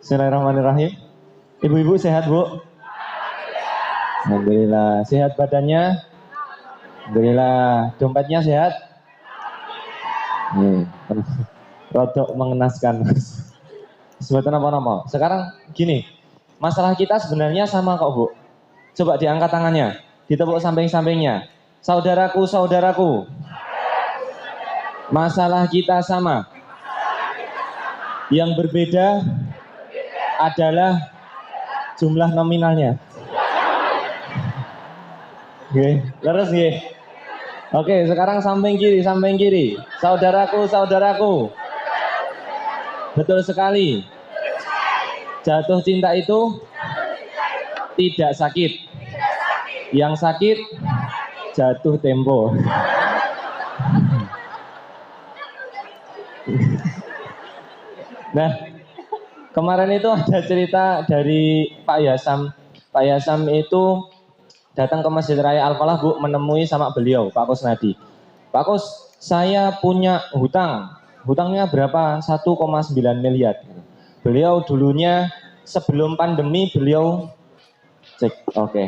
Bismillahirrahmanirrahim. Ibu-ibu sehat, Bu? Alhamdulillah. Sehat badannya? Alhamdulillah. Dompetnya sehat? Rodok mengenaskan, Mas. Sebetulnya apa-apa. Sekarang gini, masalah kita sebenarnya sama kok, Bu. Coba diangkat tangannya, ditepuk samping-sampingnya. Saudaraku, masalah kita sama. Yang berbeda adalah jumlah nominalnya. Oke, terus nggih. Oke, sekarang samping kiri. Saudaraku. Betul sekali. Jatuh cinta itu tidak sakit. Yang sakit jatuh tempo. Nah, kemarin itu ada cerita dari Pak Yasam. Pak Yasam itu datang ke Masjid Raya Al-Falah, Bu, menemui sama beliau, Pak Kusnadi. Pak Kus, saya punya hutang. Hutangnya berapa? 1,9 miliar. Beliau dulunya sebelum pandemi beliau cek, oke.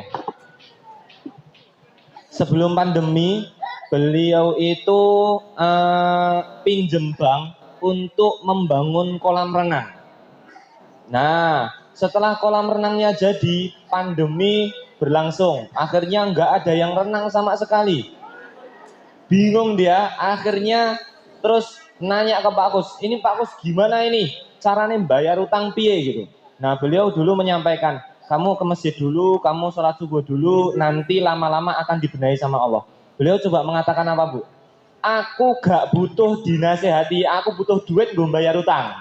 Sebelum pandemi beliau itu pinjem bank untuk membangun kolam renang. Nah, setelah kolam renangnya jadi, pandemi berlangsung. Akhirnya nggak ada yang renang sama sekali. Bingung dia, akhirnya terus nanya ke Pak Kus, ini Pak Kus gimana ini? Caranya bayar utang piye gitu. Nah, beliau dulu menyampaikan, kamu ke masjid dulu, kamu sholat subuh dulu, nanti lama-lama akan dibenahi sama Allah. Beliau coba mengatakan apa, Bu? Aku gak butuh dinasehati, aku butuh duit gue bayar utang.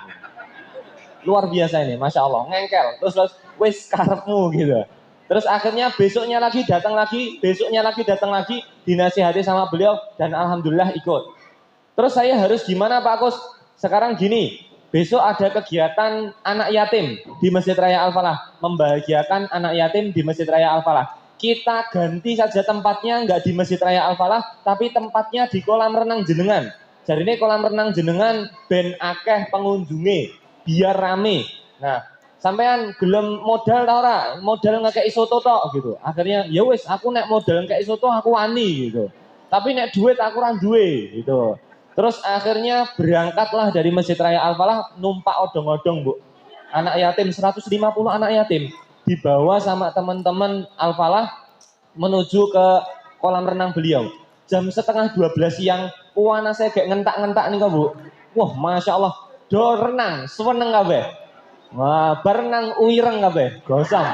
Luar biasa ini, Masya Allah, ngengkel. Terus wis karepmu gitu. Terus akhirnya besoknya lagi datang lagi, dinasehati sama beliau, dan alhamdulillah ikut. Terus saya harus gimana Pak Kus? Sekarang gini, besok ada kegiatan anak yatim di Masjid Raya Al-Falah. Membahagiakan anak yatim di Masjid Raya Al-Falah. Kita ganti saja tempatnya, nggak di Masjid Raya Al-Falah, tapi tempatnya di kolam renang jenengan. Jadi ini kolam renang jenengan ben akeh pengunjunge, biar rame. Nah, sampean gelem modal ta ora? Modal ngekeki soto tok gitu. Akhirnya ya wis aku nek modal ngekeki soto aku wani gitu. Tapi nek duit aku ora duwe gitu. Terus akhirnya berangkatlah dari Masjid Raya Al-Falah numpak odong-odong, Bu. Anak yatim 150 anak yatim dibawa sama teman-teman Al-Falah menuju ke kolam renang beliau. Jam setengah 12 siang, puana saya kayak ngentak-ngentak nih kok, Bu. Wah, Masya Allah, do renang, seneng kabeh. Wah, berenang uireng kabeh, gosong.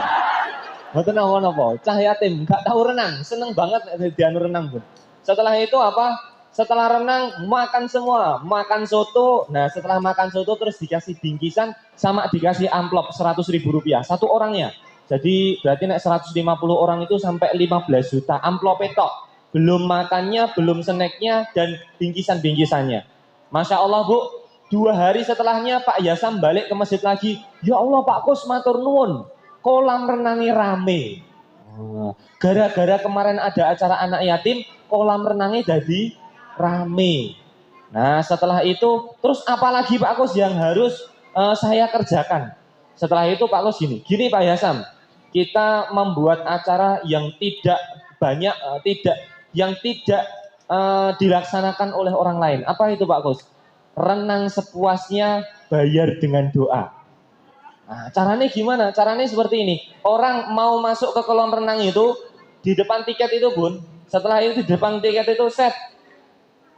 Mboten napa-napa, cah yatim gak tahu renang, seneng banget dianu renang, Bu. Setelah itu apa? Setelah renang makan semua, makan soto. Nah, setelah makan soto terus dikasih bingkisan sama dikasih amplop 100.000 rupiah satu orangnya. Jadi berarti nek 150 orang itu sampai 15 juta amplop petok. Belum makannya, belum snacknya, dan bingkisan-bingkisannya. Masya Allah, Bu, 2 hari setelahnya Pak Yasam balik ke masjid lagi. Ya Allah Pak Kus, matur nuwun, kolam renangnya rame. Gara-gara kemarin ada acara anak yatim, kolam renangnya jadi rame. Nah, setelah itu terus apalagi Pak Kus yang harus saya kerjakan? Setelah itu Pak Kus gini Pak Yasam, kita membuat acara yang tidak banyak, yang tidak dilaksanakan oleh orang lain. Apa itu Pak Kus? Renang sepuasnya, bayar dengan doa. Nah, caranya gimana? Caranya seperti ini. Orang mau masuk ke kolam renang itu, di depan tiket itu, Bun. Setelah itu di depan tiket itu set.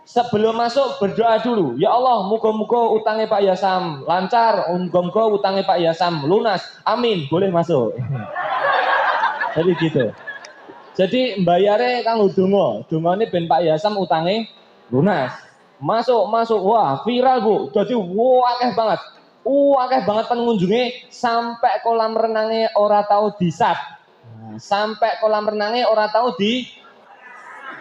Sebelum masuk berdoa dulu. Ya Allah, muga-muga utangnya Pak Yasam lancar, muga-muga utangnya Pak Yasam lunas. Amin, boleh masuk. Jadi gitu. Jadi mbayare kanggo donga. Dongane ben Pak Yasam utange lunas. Masuk, wah viral Bu. Jadi wah akeh banget. Akeh banget pengunjungnya sampai kolam renangnya ora tahu disat. Sampai kolam renangnya ora tahu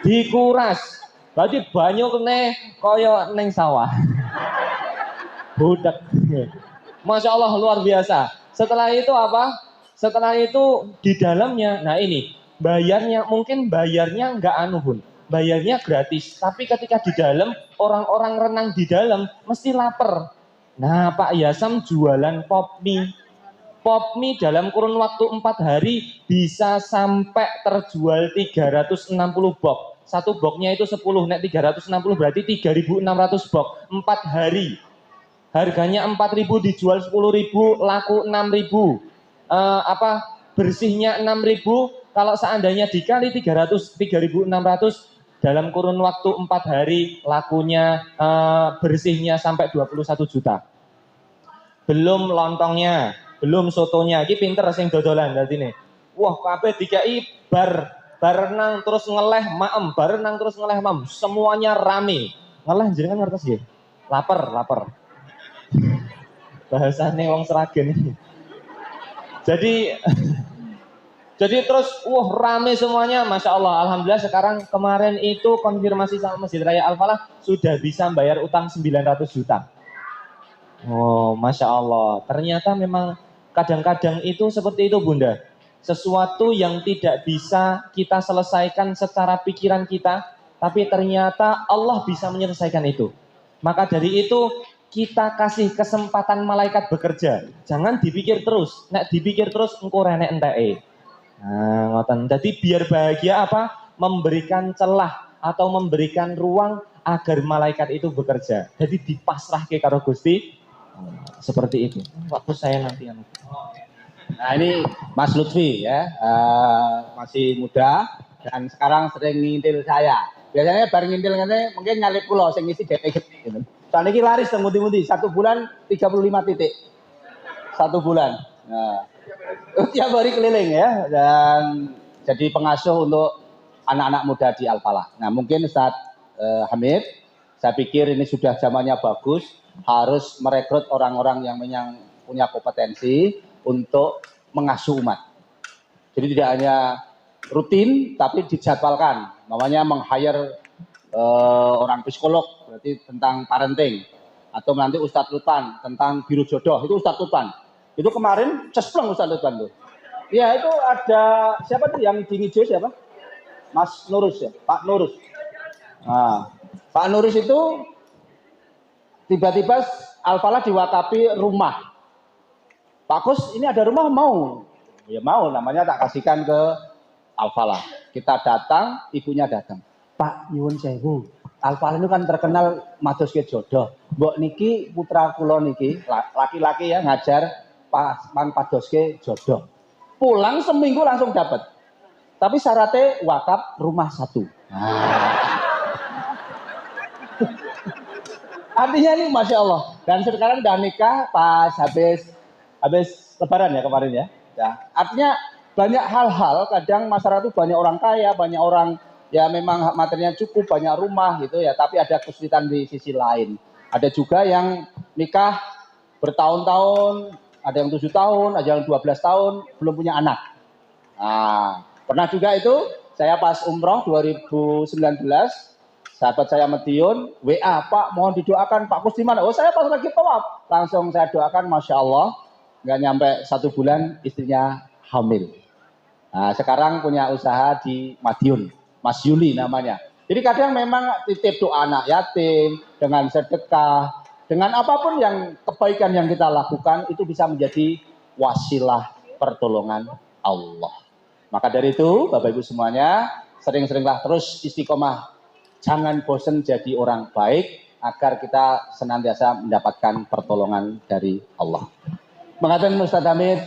dikuras. Berarti banyu kene kaya neng sawah. Budak. Masya Allah luar biasa. Setelah itu apa? Setelah itu di dalamnya, nah ini bayarnya mungkin bayarnya nggak anu Bun, bayarnya gratis. Tapi ketika di dalam orang-orang renang di dalam mesti lapar. Nah Pak Yasam jualan pop mie. Pop mie dalam kurun waktu 4 hari bisa sampai terjual 360 box. Satu boxnya itu 10, nek 360 berarti 3.600 box. 4 hari. Harganya 4.000 dijual 10.000, laku 6.000. Bersihnya 6.000, kalau seandainya dikali 3.600 dalam kurun waktu 4 hari lakunya bersihnya sampai 21 juta. Belum lontongnya, belum sotonya. Iki pinter sing dodolan berarti nih. Wah, kabeh dikai bar renang terus ngeleh maem, bar renang terus ngeleh maem. Semuanya rame. Ngeleh jenengan ngertos nggih? Lapar. Bahasane wong Sragen ini. Jadi terus rame semuanya, Masya Allah. Alhamdulillah sekarang kemarin itu konfirmasi sama Masjid Raya Al-Falah sudah bisa bayar utang 900 juta. Oh, Masya Allah. Ternyata memang kadang-kadang itu seperti itu Bunda. Sesuatu yang tidak bisa kita selesaikan secara pikiran kita, tapi ternyata Allah bisa menyelesaikan itu. Maka dari itu kita kasih kesempatan malaikat bekerja. Jangan dipikir terus. Nek dipikir terus engko renek enteke. Nah, ngoten. Jadi biar bahagia apa? Memberikan celah atau memberikan ruang agar malaikat itu bekerja. Jadi dipasrahke karo Gusti. Seperti itu. Waktu saya nanti. Nah ini Mas Lutfi ya, masih muda dan sekarang sering ngintil saya. Biasanya bareng ngintil ngene mungkin nyalip kula sing ngisi DPG gitu. Soalnya ini laris temuti-muti 1 bulan 35 titik. 1 bulan. Nah, tiap hari keliling ya dan jadi pengasuh untuk anak-anak muda di Al-Falah. Nah mungkin saat Hamid, saya pikir ini sudah zamannya bagus, harus merekrut orang-orang yang punya kompetensi untuk mengasuh umat. Jadi tidak hanya rutin, tapi dijadwalkan. Namanya meng-hire orang psikolog, berarti tentang parenting. Atau nanti Ustadz Lutfan tentang biru jodoh, itu Ustadz Lutfan. Itu kemarin cespleng Ustadz Lutfan tuh. Ya itu ada, siapa tuh yang di hijau siapa? Mas Nurus ya, Pak Nurus. Nah, Pak Nurus itu tiba-tiba Al-Falah diwakafi rumah. Pak Kus ini ada rumah mau? Ya mau, namanya tak kasihkan ke Al-Falah. Kita datang, ibunya datang. Pak nyuwun sewu, Al-Falah itu kan terkenal madoske jodoh. Mbok niki putra kula niki, laki-laki ya ngajar padoske jodoh. Pulang seminggu langsung dapat. Tapi syaratnya wakaf rumah 1. Artinya ini Masya Allah. Dan sekarang udah nikah pas habis lebaran ya kemarin ya. Artinya banyak hal-hal, kadang masyarakat itu banyak orang kaya, banyak orang ya memang materinya cukup, banyak rumah gitu ya, tapi ada kesulitan di sisi lain. Ada juga yang nikah bertahun-tahun, ada yang 7 tahun, ada yang 12 tahun, belum punya anak. Nah, pernah juga itu, saya pas umroh 2019, sahabat saya Medion, WA, Pak mohon didoakan, Pak Kus di mana? Oh saya pas lagi tawaf, langsung saya doakan, Masya Allah, nggak nyampe 1 bulan istrinya hamil. Nah, sekarang punya usaha di Madiun, Mas Yuli namanya. Jadi kadang memang titip doa anak yatim, dengan sedekah, dengan apapun yang kebaikan yang kita lakukan, itu bisa menjadi wasilah pertolongan Allah. Maka dari itu, Bapak Ibu semuanya, sering-seringlah terus istiqomah. Jangan bosan jadi orang baik, agar kita senantiasa mendapatkan pertolongan dari Allah. Mengatakan Ustadz Hamid,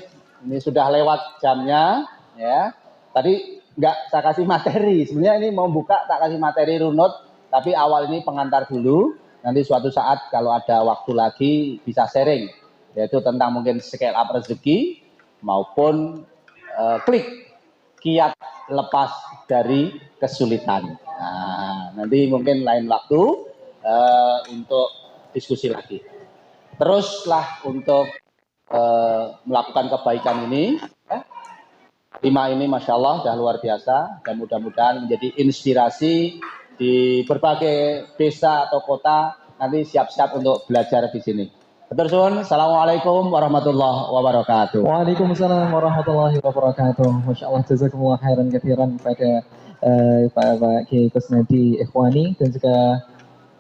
ini sudah lewat jamnya, ya. Tadi nggak saya kasih materi, sebenarnya ini mau buka tak kasih materi runut, tapi awal ini pengantar dulu. Nanti suatu saat kalau ada waktu lagi bisa sharing, yaitu tentang mungkin scale up rezeki maupun klik kiat lepas dari kesulitan. Nah, nanti mungkin lain waktu untuk diskusi lagi. Teruslah untuk melakukan kebaikan ini. 5 ini Masya Allah sudah luar biasa dan mudah-mudahan menjadi inspirasi di berbagai desa atau kota nanti siap-siap untuk belajar di sini. Betul Sun. Assalamualaikum warahmatullahi wabarakatuh. Waalaikumsalam warahmatullahi wabarakatuh. Masya Allah, jazakumullah khairan katsiran pada Pak Kiai Kusnadi Ikhwani dan juga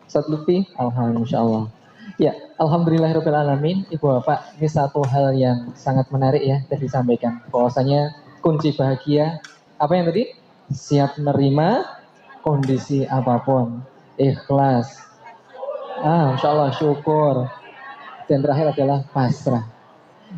Ustaz Lutfi. Alhamdulillah, Masya Allah. Ya, Alhamdulillahirabbil alamin. Ibu Bapak, ini satu hal yang sangat menarik ya tadi disampaikan. Bahwasanya kunci bahagia apa yang tadi? Siap menerima kondisi apapun, ikhlas. Masya Allah, syukur. Dan terakhir adalah pasrah.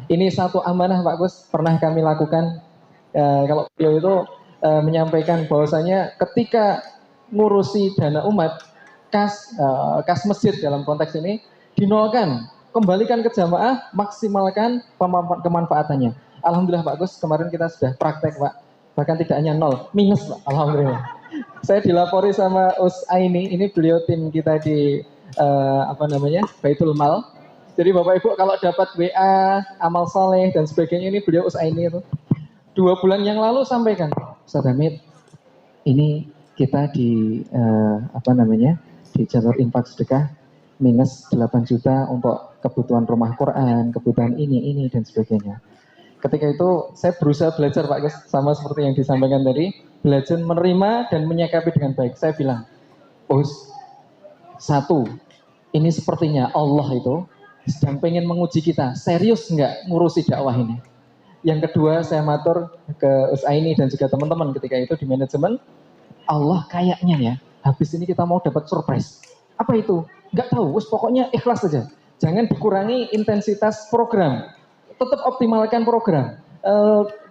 Ini satu amanah Pak Gus, pernah kami lakukan. Kalau beliau itu menyampaikan bahwasanya ketika ngurusi dana umat, kas masjid dalam konteks ini, dinolkan, kembalikan ke jamaah, maksimalkan kemanfaatannya. Alhamdulillah Pak Gus, kemarin kita sudah praktek Pak, bahkan tidak hanya nol, minus Pak, Alhamdulillah. Saya dilapori sama Us Aini, ini beliau tim kita di Baitul Mal. Jadi Bapak Ibu kalau dapat WA, amal soleh dan sebagainya, ini beliau Us Aini itu 2 bulan yang lalu sampaikan, Ustaz Hamid, ini kita di di jalur infak sedekah minus 8 juta untuk kebutuhan rumah Quran, kebutuhan ini dan sebagainya. Ketika itu saya berusaha belajar Pak Gus, sama seperti yang disampaikan tadi, belajar menerima dan menyikapi dengan baik. Saya bilang, satu, ini sepertinya Allah itu sedang pengen menguji kita, serius nggak ngurusi dakwah ini. Yang kedua, saya matur ke Usaini dan juga teman-teman ketika itu di manajemen, Allah kayaknya ya, habis ini kita mau dapat surprise. Apa itu? Nggak tahu, pokoknya ikhlas saja. Jangan dikurangi intensitas program, tetap optimalkan program,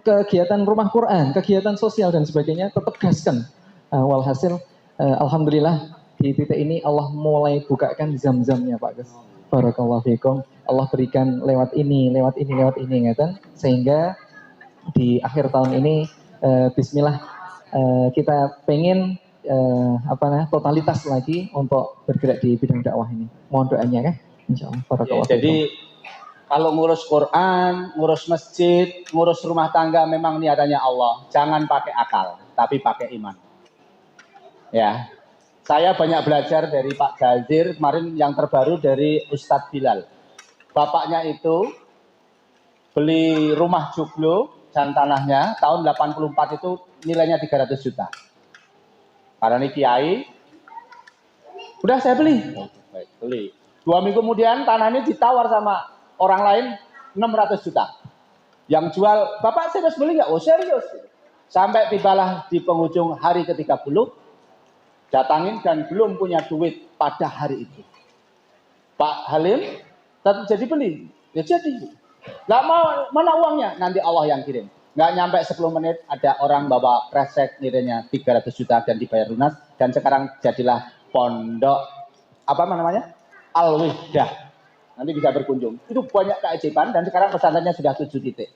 kegiatan rumah Quran, kegiatan sosial dan sebagainya, tetap gaskan. Walhasil, Alhamdulillah di titik ini Allah mulai bukakan zam-zamnya Pak Gus. Barakallahu fikum. Allah berikan lewat ini, ngeten, sehingga di akhir tahun ini bismillah kita pengen totalitas lagi untuk bergerak di bidang dakwah ini. Mohon doanya kan, insyaallah. Barakallahu fikum. Jadi kalau ngurus Quran, ngurus masjid, ngurus rumah tangga memang niatannya Allah. Jangan pakai akal, tapi pakai iman. Ya. Saya banyak belajar dari Pak Jazir, kemarin yang terbaru dari Ustadz Bilal. Bapaknya itu beli rumah joglo dan tanahnya tahun 84 itu nilainya 300 juta. Karena ini kiai, udah saya beli. Beli. 2 minggu kemudian tanah ini ditawar sama orang lain 600 juta. Yang jual, Bapak serius beli nggak? Oh serius. Sampai tibalah di penghujung hari ke-30, datangin dan belum punya duit pada hari itu. Pak Halim tetap jadi beli. Ya jadi. Nggak mau, mana uangnya? Nanti Allah yang kirim. Nggak nyampe 10 menit ada orang bawa kresek nilainya 300 juta dan dibayar lunas. Dan sekarang jadilah pondok, Al-Wihdah. Nanti bisa berkunjung. Itu banyak keajaiban dan sekarang pesantrennya sudah 7 titik.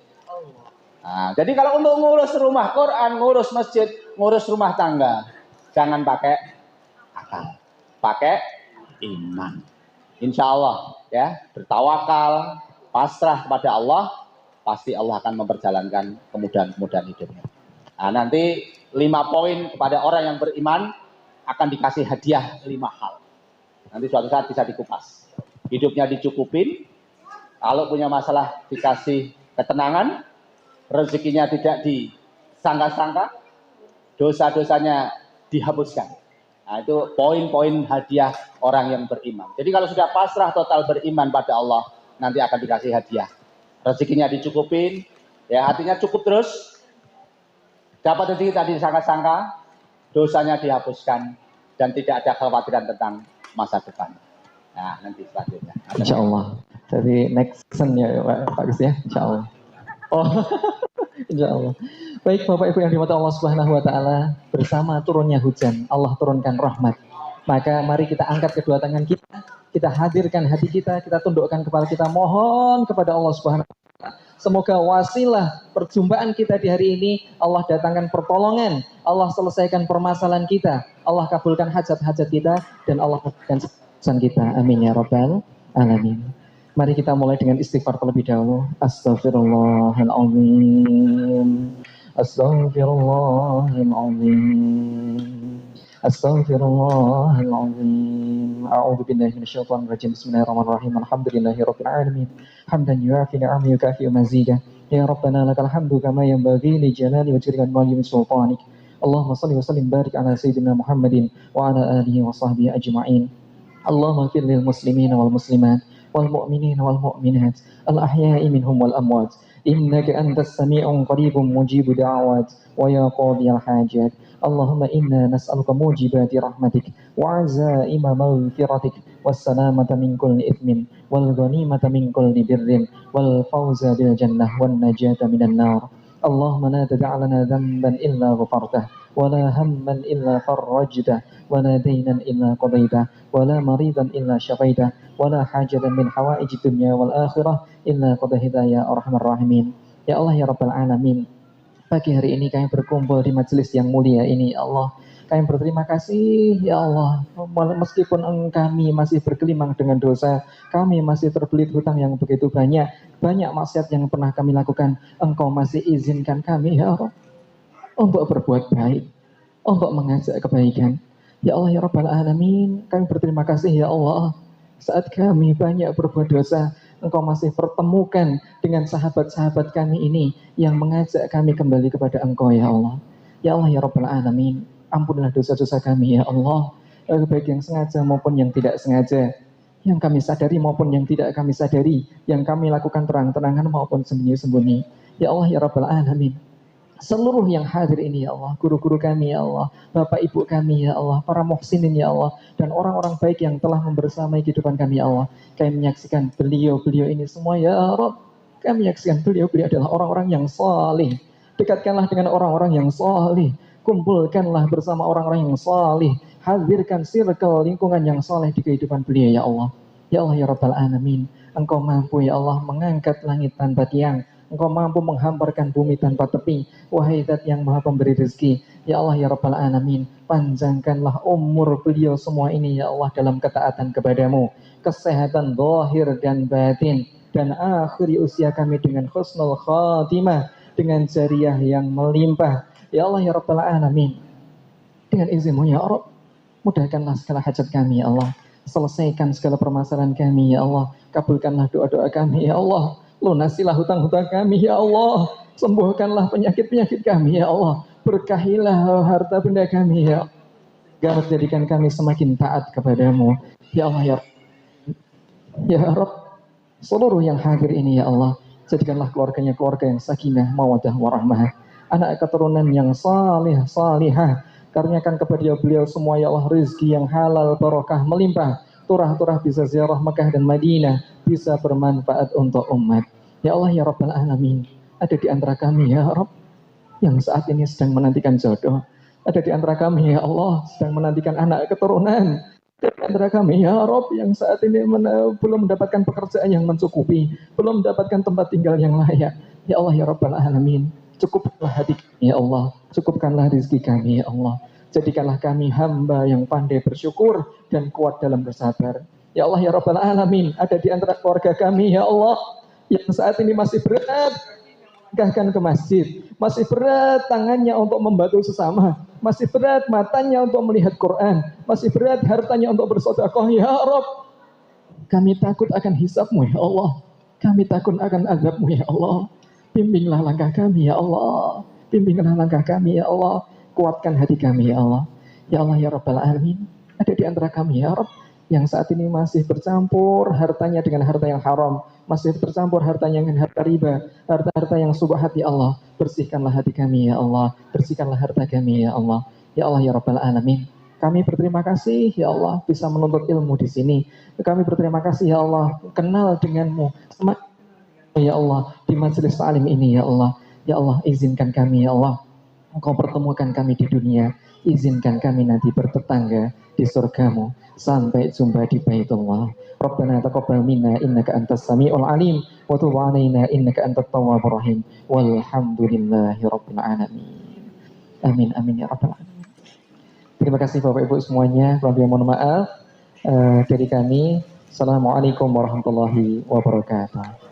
Nah, jadi kalau untuk ngurus rumah Quran, ngurus masjid, ngurus rumah tangga, jangan pakai akal, pakai iman. Insya Allah ya, bertawakal, pasrah kepada Allah, pasti Allah akan memperjalankan kemudahan-kemudahan hidupnya. Nah, nanti 5 poin kepada orang yang beriman akan dikasih hadiah 5 hal. Nanti suatu saat bisa dikupas. Hidupnya dicukupin, kalau punya masalah dikasih ketenangan, rezekinya tidak disangka-sangka, dosa-dosanya dihapuskan. Nah, itu poin-poin hadiah orang yang beriman. Jadi kalau sudah pasrah total beriman pada Allah, nanti akan dikasih hadiah. Rezekinya dicukupin, ya artinya cukup terus. Dapat rezeki tadi disangka-sangka, dosanya dihapuskan, dan tidak ada kekhawatiran tentang masa depan. Nah, nanti selanjutnya. Insya Allah. Jadi next season ya Pak Gus ya, insya Allah. Oh, insya Allah. Baik Bapak Ibu yang dirahmati Allah Subhanahu Wa Taala, bersama turunnya hujan, Allah turunkan rahmat. Maka mari kita angkat kedua tangan kita hadirkan hati kita tundukkan kepala kita, mohon kepada Allah Subhanahu Wa Taala Semoga wasilah perjumpaan kita di hari ini, Allah datangkan pertolongan, Allah selesaikan permasalahan kita, Allah kabulkan hajat-hajat kita, dan Allah kabulkan keputusan kita. Amin ya rabbal alamin. Mari kita mulai dengan istighfar terlebih dahulu. Astaghfirullahaladzim. Astaghfirullahaladzim. Astaghfirullahaladzim. A'udzu billahi minasyaitonir rajim. Bismillahirrahmanirrahim. Alhamdulillahirabbil alamin. Hamdan yuafi ni'amahu yukafi mazidah. Ya Rabbana lakal hamdu kama yanbaghi li jalali wajhika wa li sultanik. Allahumma shalli wa sallim barik ala sayyidina Muhammadin wa ala alihi wa sahbihi ajma'in. Allahumma ighfir lil muslimina wal muslimat wal mu'minina wal mu'minat al ahya'i minhum wal amwat. Innaka antas sami'un qaribun mujibu da'awat wa ya qadiyal hajat. Allahumma inna nas'aluka mujibati rahmatik wa azaima maghfiratik wassalamata min kulli ithmin wal ghanimata min kulli birrin wal fawza bil jannah wan najata minan nar. Allahumma la tad'a lana dhanban illa ghafartah wa la hamman illa farajtah wa la daynan illa qadaitah wa la maridan illa syafaitah wa la hajatan min hawaiji dunya wal akhirah illa qadaitah ya arhamar rahimin. Ya Allah ya rabbal alamin, pagi hari ini kami berkumpul di majelis yang mulia ini, ya Allah. Kami berterima kasih, ya Allah. Meskipun kami masih bergelimang dengan dosa, kami masih terbelit hutang yang begitu banyak, banyak maksiat yang pernah kami lakukan, Engkau masih izinkan kami, ya Allah, untuk berbuat baik, untuk mengajak kebaikan. Ya Allah, ya Rabbal Alamin, kami berterima kasih, ya Allah. Saat kami banyak berbuat dosa, Engkau masih pertemukan dengan sahabat-sahabat kami ini yang mengajak kami kembali kepada Engkau, ya Allah. Ya Allah, ya Rabbal Alamin, ampunilah dosa-dosa kami, ya Allah, baik yang sengaja maupun yang tidak sengaja, yang kami sadari maupun yang tidak kami sadari, yang kami lakukan terang-terangan maupun sembunyi-sembunyi. Ya Allah, ya Rabbal Alamin, seluruh yang hadir ini, ya Allah, guru-guru kami, ya Allah, bapak ibu kami, ya Allah, para muhsinin, ya Allah, dan orang-orang baik yang telah membersamai kehidupan kami, ya Allah. Kami menyaksikan beliau-beliau ini semua, ya Rabb. Kami menyaksikan beliau-beliau adalah orang-orang yang salih. Dekatkanlah dengan orang-orang yang salih. Kumpulkanlah bersama orang-orang yang salih. Hadirkan circle lingkungan yang salih di kehidupan beliau, ya Allah. Ya Allah, ya Rabbal Alamin, Engkau mampu, ya Allah, mengangkat langit tanpa tiang. Engkau mampu menghamparkan bumi tanpa tepi. Wahai Zat yang Maha Pemberi rezeki, ya Allah, ya Rabbal Alamin, panjangkanlah umur beliau semua ini, ya Allah, dalam ketaatan kepadamu, kesehatan zahir dan batin, dan akhiri usia kami dengan husnul khatimah, dengan jariah yang melimpah. Ya Allah, ya Rabbal Alamin, dengan izin-Mu, ya Rabb, mudahkanlah segala hajat kami, ya Allah. Selesaikan segala permasalahan kami, ya Allah. Kabulkanlah doa-doa kami, ya Allah. Lunasilah hutang-hutang kami, ya Allah. Sembuhkanlah penyakit-penyakit kami, ya Allah. Berkahilah harta benda kami, ya Allah. Agar jadikan kami semakin taat kepadamu. Ya Allah, ya Rabb, seluruh yang hadir ini, ya Allah, jadikanlah keluarganya keluarga yang sakinah, mawaddah, warahmah. Anak keturunan yang salih, salihah. Karuniakan kepada beliau semua, ya Allah, rezeki yang halal, barokah, melimpah. Turah-turah bisa ziarah Mekah dan Madinah, bisa bermanfaat untuk umat. Ya Allah, ya Rabbal Alamin, ada di antara kami, ya Rabb, yang saat ini sedang menantikan jodoh. Ada di antara kami, ya Allah, sedang menantikan anak keturunan. Ada di antara kami, ya Rabb, yang saat ini belum mendapatkan pekerjaan yang mencukupi, belum mendapatkan tempat tinggal yang layak. Ya Allah, ya Rabbal Alamin, cukupkanlah hati kami, ya Allah. Cukupkanlah rezeki kami, ya Allah. Jadikanlah kami hamba yang pandai bersyukur dan kuat dalam bersabar. Ya Allah, ya Rabbal Alamin, ada di antara keluarga kami, ya Allah, yang saat ini masih berat melangkahkan ke masjid, masih berat tangannya untuk membantu sesama, masih berat matanya untuk melihat Quran, masih berat hartanya untuk bersedekah. Ya Rabb, kami takut akan hisab-Mu, ya Allah. Kami takut akan azab-Mu, ya Allah. Bimbinglah langkah kami, ya Allah. Bimbinglah langkah kami, ya Allah. Kuatkan hati kami, ya Allah. Ya Allah, ya Rabbal Alamin, ada di antara kami, ya Rabb, yang saat ini masih bercampur hartanya dengan harta yang haram, masih bercampur hartanya dengan harta riba, harta-harta yang subhat, ya Allah. Bersihkanlah hati kami, ya Allah. Bersihkanlah harta kami, ya Allah. Ya Allah, ya Rabbal Alamin, kami berterima kasih, ya Allah, bisa menuntut ilmu di sini. Kami berterima kasih, ya Allah, kenal denganmu, ya Allah, di majelis ta'lim ini, ya Allah. Ya Allah, izinkan kami, ya Allah, Engkau pertemukan kami di dunia, izinkan kami nanti bertetangga di surgamu sampai jumpa di Baitullah. Rabbana taqabbal minna innaka antas samiul alim wa tub alaina innaka antat tawwabur rahim. Walhamdulillahi rabbil alamin. Amin amin ya rabbal alamin. Terima kasih Bapak Ibu semuanya. Kami mohon maaf dari kami. Assalamualaikum warahmatullahi wabarakatuh.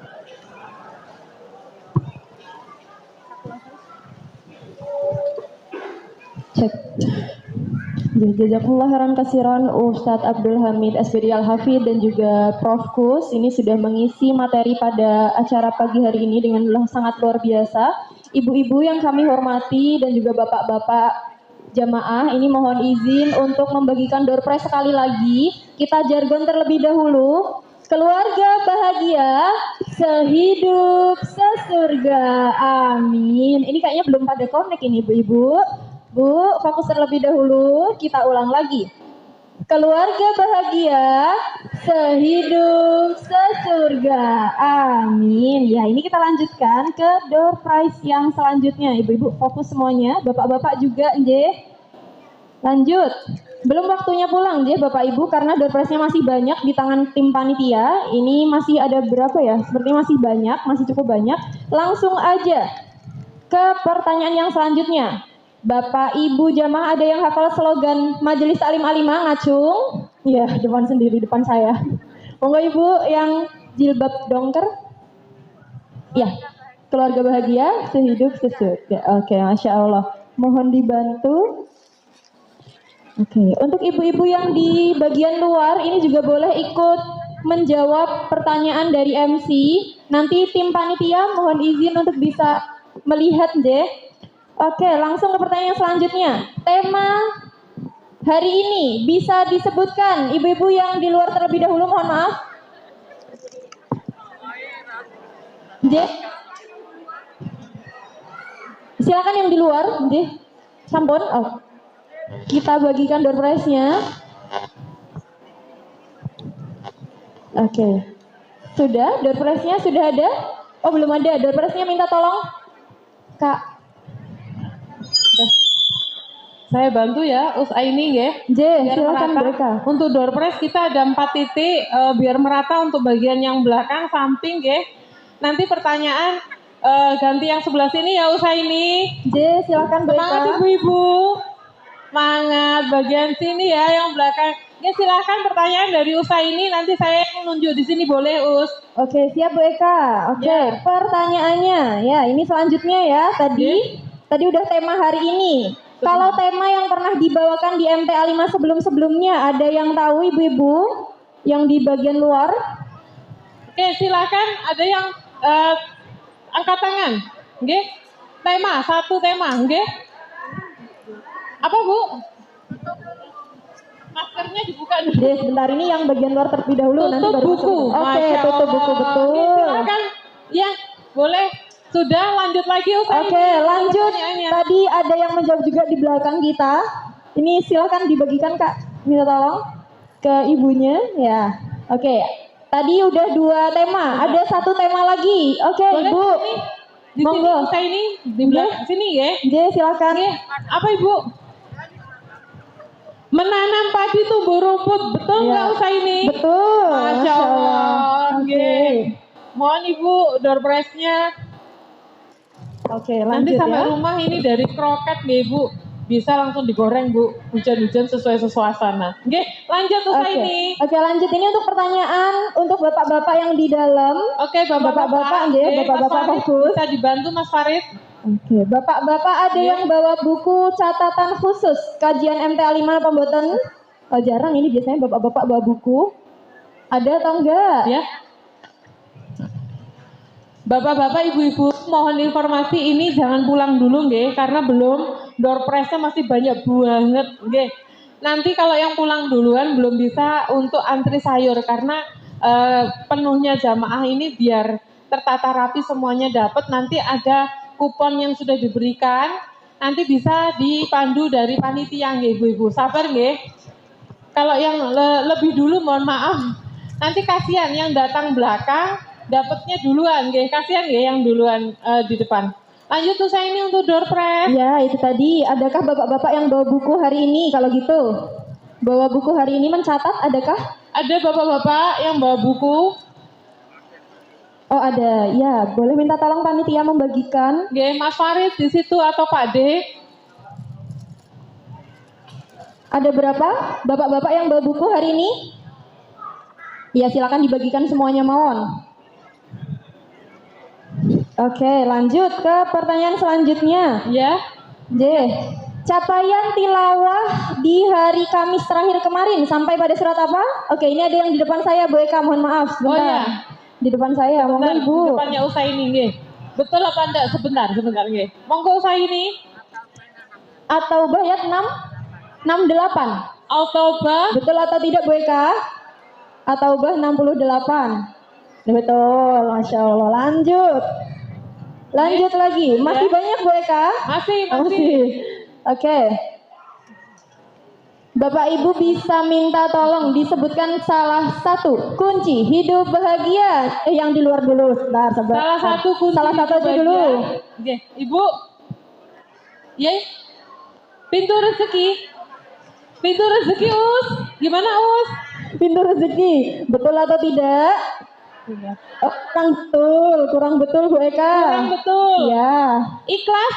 Cek. Jazakumullah khairan katsiran Ustadz Abdul Hamid Asbiri Al-Hafidh dan juga Prof. Kus ini sudah mengisi materi pada acara pagi hari ini dengan sangat luar biasa. Ibu-ibu yang kami hormati dan juga bapak-bapak jamaah, ini mohon izin untuk membagikan door prize sekali lagi. Kita jargon terlebih dahulu. Keluarga bahagia, sehidup sesurga. Amin. Ini kayaknya belum pada connect ini ibu-ibu. Bu, fokus terlebih dahulu. Kita ulang lagi. Keluarga bahagia, sehidup sesurga. Amin. Ya, ini kita lanjutkan ke door prize yang selanjutnya. Ibu-ibu fokus semuanya. Bapak-bapak juga, nje. Lanjut. Belum waktunya pulang, nje, Bapak Ibu, karena door prize-nya masih banyak di tangan tim panitia. Ini masih ada berapa ya? Sepertinya masih banyak, masih cukup banyak. Langsung aja ke pertanyaan yang selanjutnya. Bapak Ibu jamaah ada yang hafal slogan Majelis Taklim Alimah ngacung? Ya, depan sendiri, depan saya. Monggo Ibu yang jilbab dongker. Ya, keluarga bahagia, sehidup sesurga. Oke, Masya Allah. Mohon dibantu. Oke, untuk ibu-ibu yang di bagian luar ini juga boleh ikut menjawab pertanyaan dari MC. Nanti tim panitia mohon izin untuk bisa melihat deh. Oke, langsung ke pertanyaan selanjutnya. Tema hari ini bisa disebutkan ibu-ibu yang di luar terlebih dahulu, mohon maaf. J. Silakan yang di luar, J. Sampun. Oh. Kita bagikan door prize-nya. Oke. Sudah, door prize-nya sudah ada? Oh, belum ada. Door prize-nya minta tolong Kak. Saya bantu ya, Aini ya. Biar silakan mereka. Untuk door prize kita ada 4 titik, biar merata untuk bagian yang belakang, samping ya. Nanti pertanyaan ganti yang sebelah sini ya, Aini. Silakan mereka. Semangat ibu-ibu. Semangat bagian sini ya, yang belakang. Ya silakan pertanyaan dari Aini, nanti saya menunjuk di sini boleh Oke, siap Bu Eka. Oke, ya. Pertanyaannya ya, ini selanjutnya ya. Tadi udah tema hari ini. Kalau tema yang pernah dibawakan di MTA 5 sebelum-sebelumnya, ada yang tahu ibu-ibu yang di bagian luar? Oke, silakan. Ada yang angkat tangan. Oke. Tema, satu tema. Oke. Apa Bu? Maskernya dibuka dulu. Sebentar, ini yang bagian luar terlebih dahulu. Tutup nanti baru buku. Oke, tutup buku, betul. Oke, silakan. Ya, boleh. Sudah, lanjut lagi Oke, lanjut. Tadi ada yang menjawab juga di belakang kita. Ini silakan dibagikan Kak. Minta tolong ke ibunya ya. Oke. Tadi udah 2 tema. Ada 1 tema lagi. Oke, Ibu. Di sini, ini di belakang sini ya. Silakan. Apa Ibu? Menanam padi tumbuh rumput. Betul nggak ini? Betul. Masya Allah. Oke. Mohon Ibu door prize-nya. Oke, nanti lanjut sampai ya. rumah ini dari kroket nih Bu, bisa langsung digoreng Bu, hujan-hujan sesuai suasana. Oke, lanjut ini. Oke, lanjut ini untuk pertanyaan untuk bapak-bapak yang di dalam. Oke, bapak-bapak, bapak-bapak fokus. Bisa dibantu Mas Farid. Oke, bapak-bapak ada yang bawa buku catatan khusus kajian MTA 5 pembuatan? Oh, jarang ini biasanya bapak-bapak bawa buku. Ada atau enggak? Ya. Bapak-bapak, ibu-ibu, mohon informasi ini jangan pulang dulu nggih, karena belum door prize-nya masih banyak banget nggih. Nanti kalau yang pulang duluan belum bisa untuk antri sayur karena penuhnya jamaah ini biar tertata rapi semuanya dapat, nanti ada kupon yang sudah diberikan, nanti bisa dipandu dari panitia nggih ibu-ibu. Sabar nggih. Kalau yang lebih dulu mohon maaf. Nanti kasihan yang datang belakang dapatnya duluan nggih. Kasihan nggih yang duluan di depan. Lanjut usai ini untuk door prize. Ya, itu tadi. Adakah bapak-bapak yang bawa buku hari ini? Kalau gitu, bawa buku hari ini mencatat, adakah? Ada bapak-bapak yang bawa buku. Oh, ada. Ya, boleh minta tolong panitia membagikan. Nggih, Mas Farid di situ atau Pak D? Ada berapa bapak-bapak yang bawa buku hari ini? Ya, silakan dibagikan semuanya, mohon. Oke, lanjut ke pertanyaan selanjutnya. Ya. J. Capaian tilawah di hari Kamis terakhir kemarin sampai pada surat apa? Oke, ini ada yang di depan saya, Bu Eka, mohon maaf. Oh Sebentar. ya. Di depan saya, monggo Bentar, Ibu. di depannya usai ini nggih. Betul apa enggak? Sebentar nggih. Monggo usai ini. Atau bayat 68. Al-Taubah. Betul atau tidak, Bu Eka? Atau 68. Betul, Masya Allah. Lanjut lagi. Masih Ya. banyak, Bu Eka? Masih. Oke. Bapak Ibu bisa minta tolong disebutkan salah satu kunci hidup bahagia. Yang di luar dulu. Sebentar, sabar. Salah satu kunci. Salah satu aja dulu. Oke, Ibu. Ya. Pintu rezeki. Pintu rezeki, Us. Gimana, Us? Pintu rezeki. Betul atau tidak? Oh, kurang betul Bu Eka. Kurang betul. Ya. Ikhlas.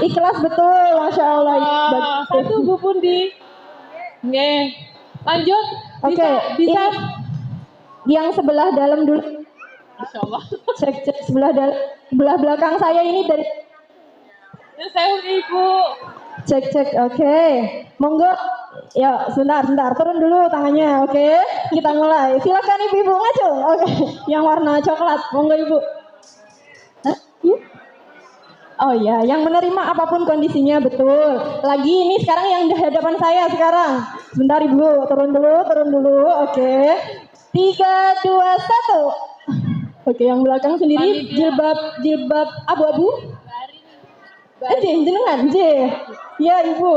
Ikhlas betul, Masya Allah. Satu Bu Pundi. Nggih. Lanjut. Oke, Bisa. Yang sebelah dalam dulu. Masya Allah. Cek sebelah belakang saya ini dari Ya, saya Ibu. cek. Oke. Monggo. Ya, sebentar. Turun dulu tangannya. Oke. Kita mulai. Silakan Ibu maju. Oke. Yang warna coklat. Monggo Ibu. Hah? Oh ya, yang menerima apapun kondisinya, betul. Lagi ini sekarang yang di hadapan saya sekarang. Sebentar Ibu, turun dulu. Oke. 3, 2, 1. Oke, yang belakang sendiri jilbab abu-abu. Jenengan, Ya, Ibu.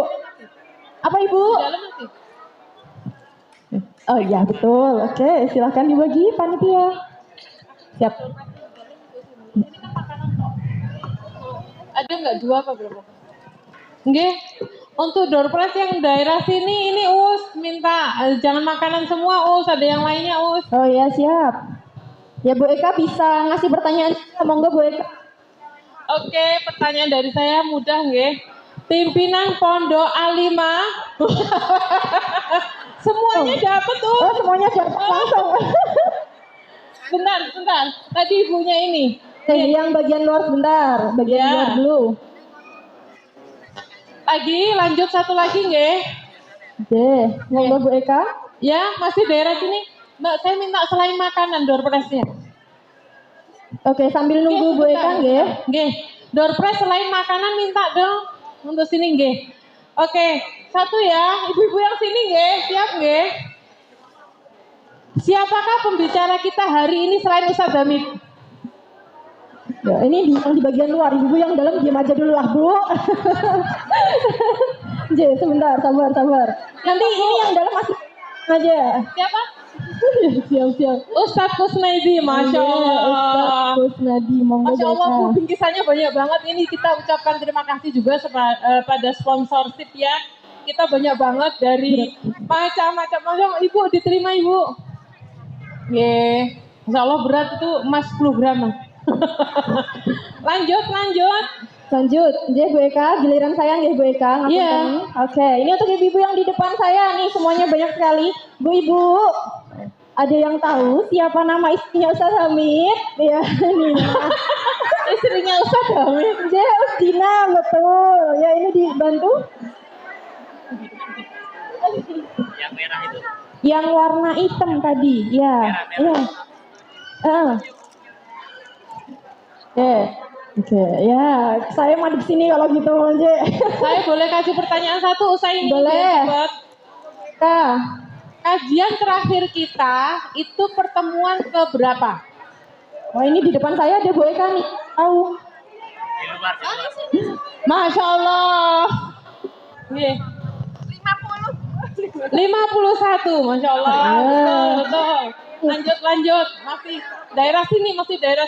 Apa Ibu? Dalam masih. Oh iya, betul. Oke, silahkan dibagi panitia. Siap. Ada nggak 2 apa berapa? Nggih. Untuk door prize yang daerah sini ini Us minta jangan makanan semua Us, ada yang lainnya Us. Oh iya, siap. Ya Bu Eka bisa ngasih pertanyaan. Monggo Bu Eka. Oke, pertanyaan dari saya mudah nggih. Pimpinan Pondok A5 semuanya dapat Us. Oh, semuanya dapat langsung. Bentar. Tadi ibunya ini. Yang bagian luar sebentar. Bagian Ya. luar dulu. Lagi lanjut satu lagi nggih. Monggo Bu Eka. Ya, masih daerah sini. Mbak, saya minta selain makanan door prize-nya. Oke, sambil nunggu Bu Eka nggih. Nggih. Door prize selain makanan minta dong untuk sini nggih. Oke, satu ya. Ibu-ibu yang sini nggih, siap nggih. Siapakah pembicara kita hari ini selain Ustadz Hamid? Ya, ini yang di bagian luar, ibu yang dalam diam aja dulu lah Bu. Sebentar, sabar. Nanti ini yang dalam masih aja. Siapa? Siap. Ustadz Kusnaidi, Masya Allah. Ustadz Kusnadi, monggo Masya Allah, Bu Bu, Eka. bingkisannya banyak banget. Ini kita ucapkan terima kasih juga pada sponsorship ya. Kita banyak banget dari macam-macam. Ibu, diterima Ibu. Ye, Masya Allah berat itu emas 10 gram. Lanjut. Lanjut, Bu Eka, giliran saya nggih Bu Eka. Iya. Oke, ini untuk ibu-ibu yang di depan saya nih, semuanya banyak sekali. Bu Ibu, ada yang tahu siapa nama istrinya Ustadz Hamid? Ya, ini. Istrinya Ustadz Hamid. Usdina, betul. Ya, ini dibantu. Yang merah itu. Yang warna hitam tadi, ya. Oke, ya. Saya mah di sini kalau gitu, Saya boleh kasih pertanyaan satu usai ini? Boleh. biar cepat. Kak. Kajian terakhir kita itu pertemuan ke berapa? Wah, ini di depan saya ada Bu Eka nih. Tahu. Di luar. Masya Allah. Nih. 51, Masya Allah. Betul. Lanjut. Masih daerah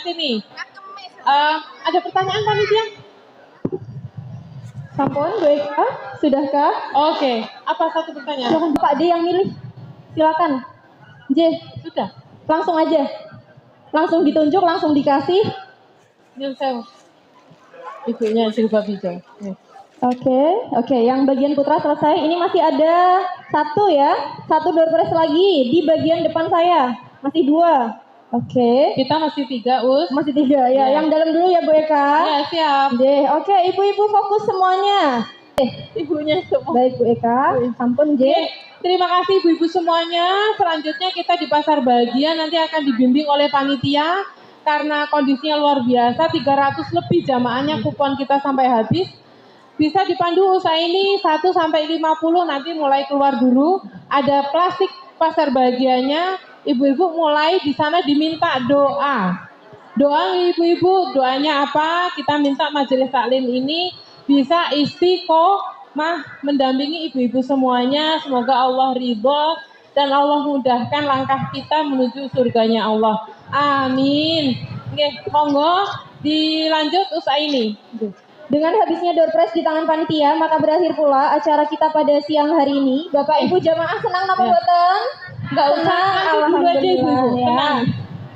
sini. Ada pertanyaan panitia? Sampun, Bu Eka, sudahkah? Oke, apa satu pertanyaan? Silakan Pak D yang milih. Silakan. J, Sudah. langsung aja. Langsung ditunjuk, langsung dikasih. Nyusul. Ibunya jilbab hijau. Oke, yang bagian putra selesai. Ini masih ada satu ya, satu door prize lagi di bagian depan saya. Masih 2. Oke, Kita masih 3, Us. masih 3 ya. Ya. Yang dalam dulu ya Bu Eka. Ya, siap. Deh, oke, ibu-ibu fokus semuanya. Ibunya semua. Baik Bu Eka, sampun J. Oke, terima kasih ibu-ibu semuanya. Selanjutnya kita di pasar bahagia nanti akan dibimbing oleh panitia karena kondisinya luar biasa. 300 lebih jamaahnya, kupon kita sampai habis. Bisa dipandu usaha ini 1 sampai 50 nanti mulai keluar dulu. Ada plastik pasar bahagianya. Ibu-ibu mulai di sana diminta doa. Doa ibu-ibu, doanya apa? Kita minta majelis taklim ini bisa istiqomah mendampingi ibu-ibu semuanya. Semoga Allah ridho dan Allah mudahkan langkah kita menuju surganya Allah. Amin. Oke, monggo dilanjut usaha ini. Dengan habisnya door prize di tangan panitia, maka berakhir pula acara kita pada siang hari ini. Bapak Ibu jamaah senang napa Ya. boten? Nggak usah, Senang, nanti dulu aja ibu-ibu. ya. Tenang.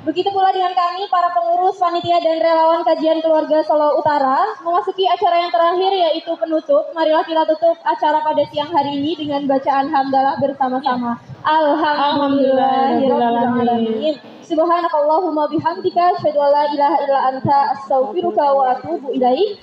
Begitu pula dengan kami, para pengurus, panitia, dan relawan kajian keluarga Solo Utara, memasuki acara yang terakhir yaitu penutup. Marilah kita tutup acara pada siang hari ini dengan bacaan hamdalah bersama-sama. Alhamdulillahirrahmanirrahim. Subhanakallahumma bihamdika, asyhadu an la ilaha illa anta, astaghfiruka wa atubu ilaik.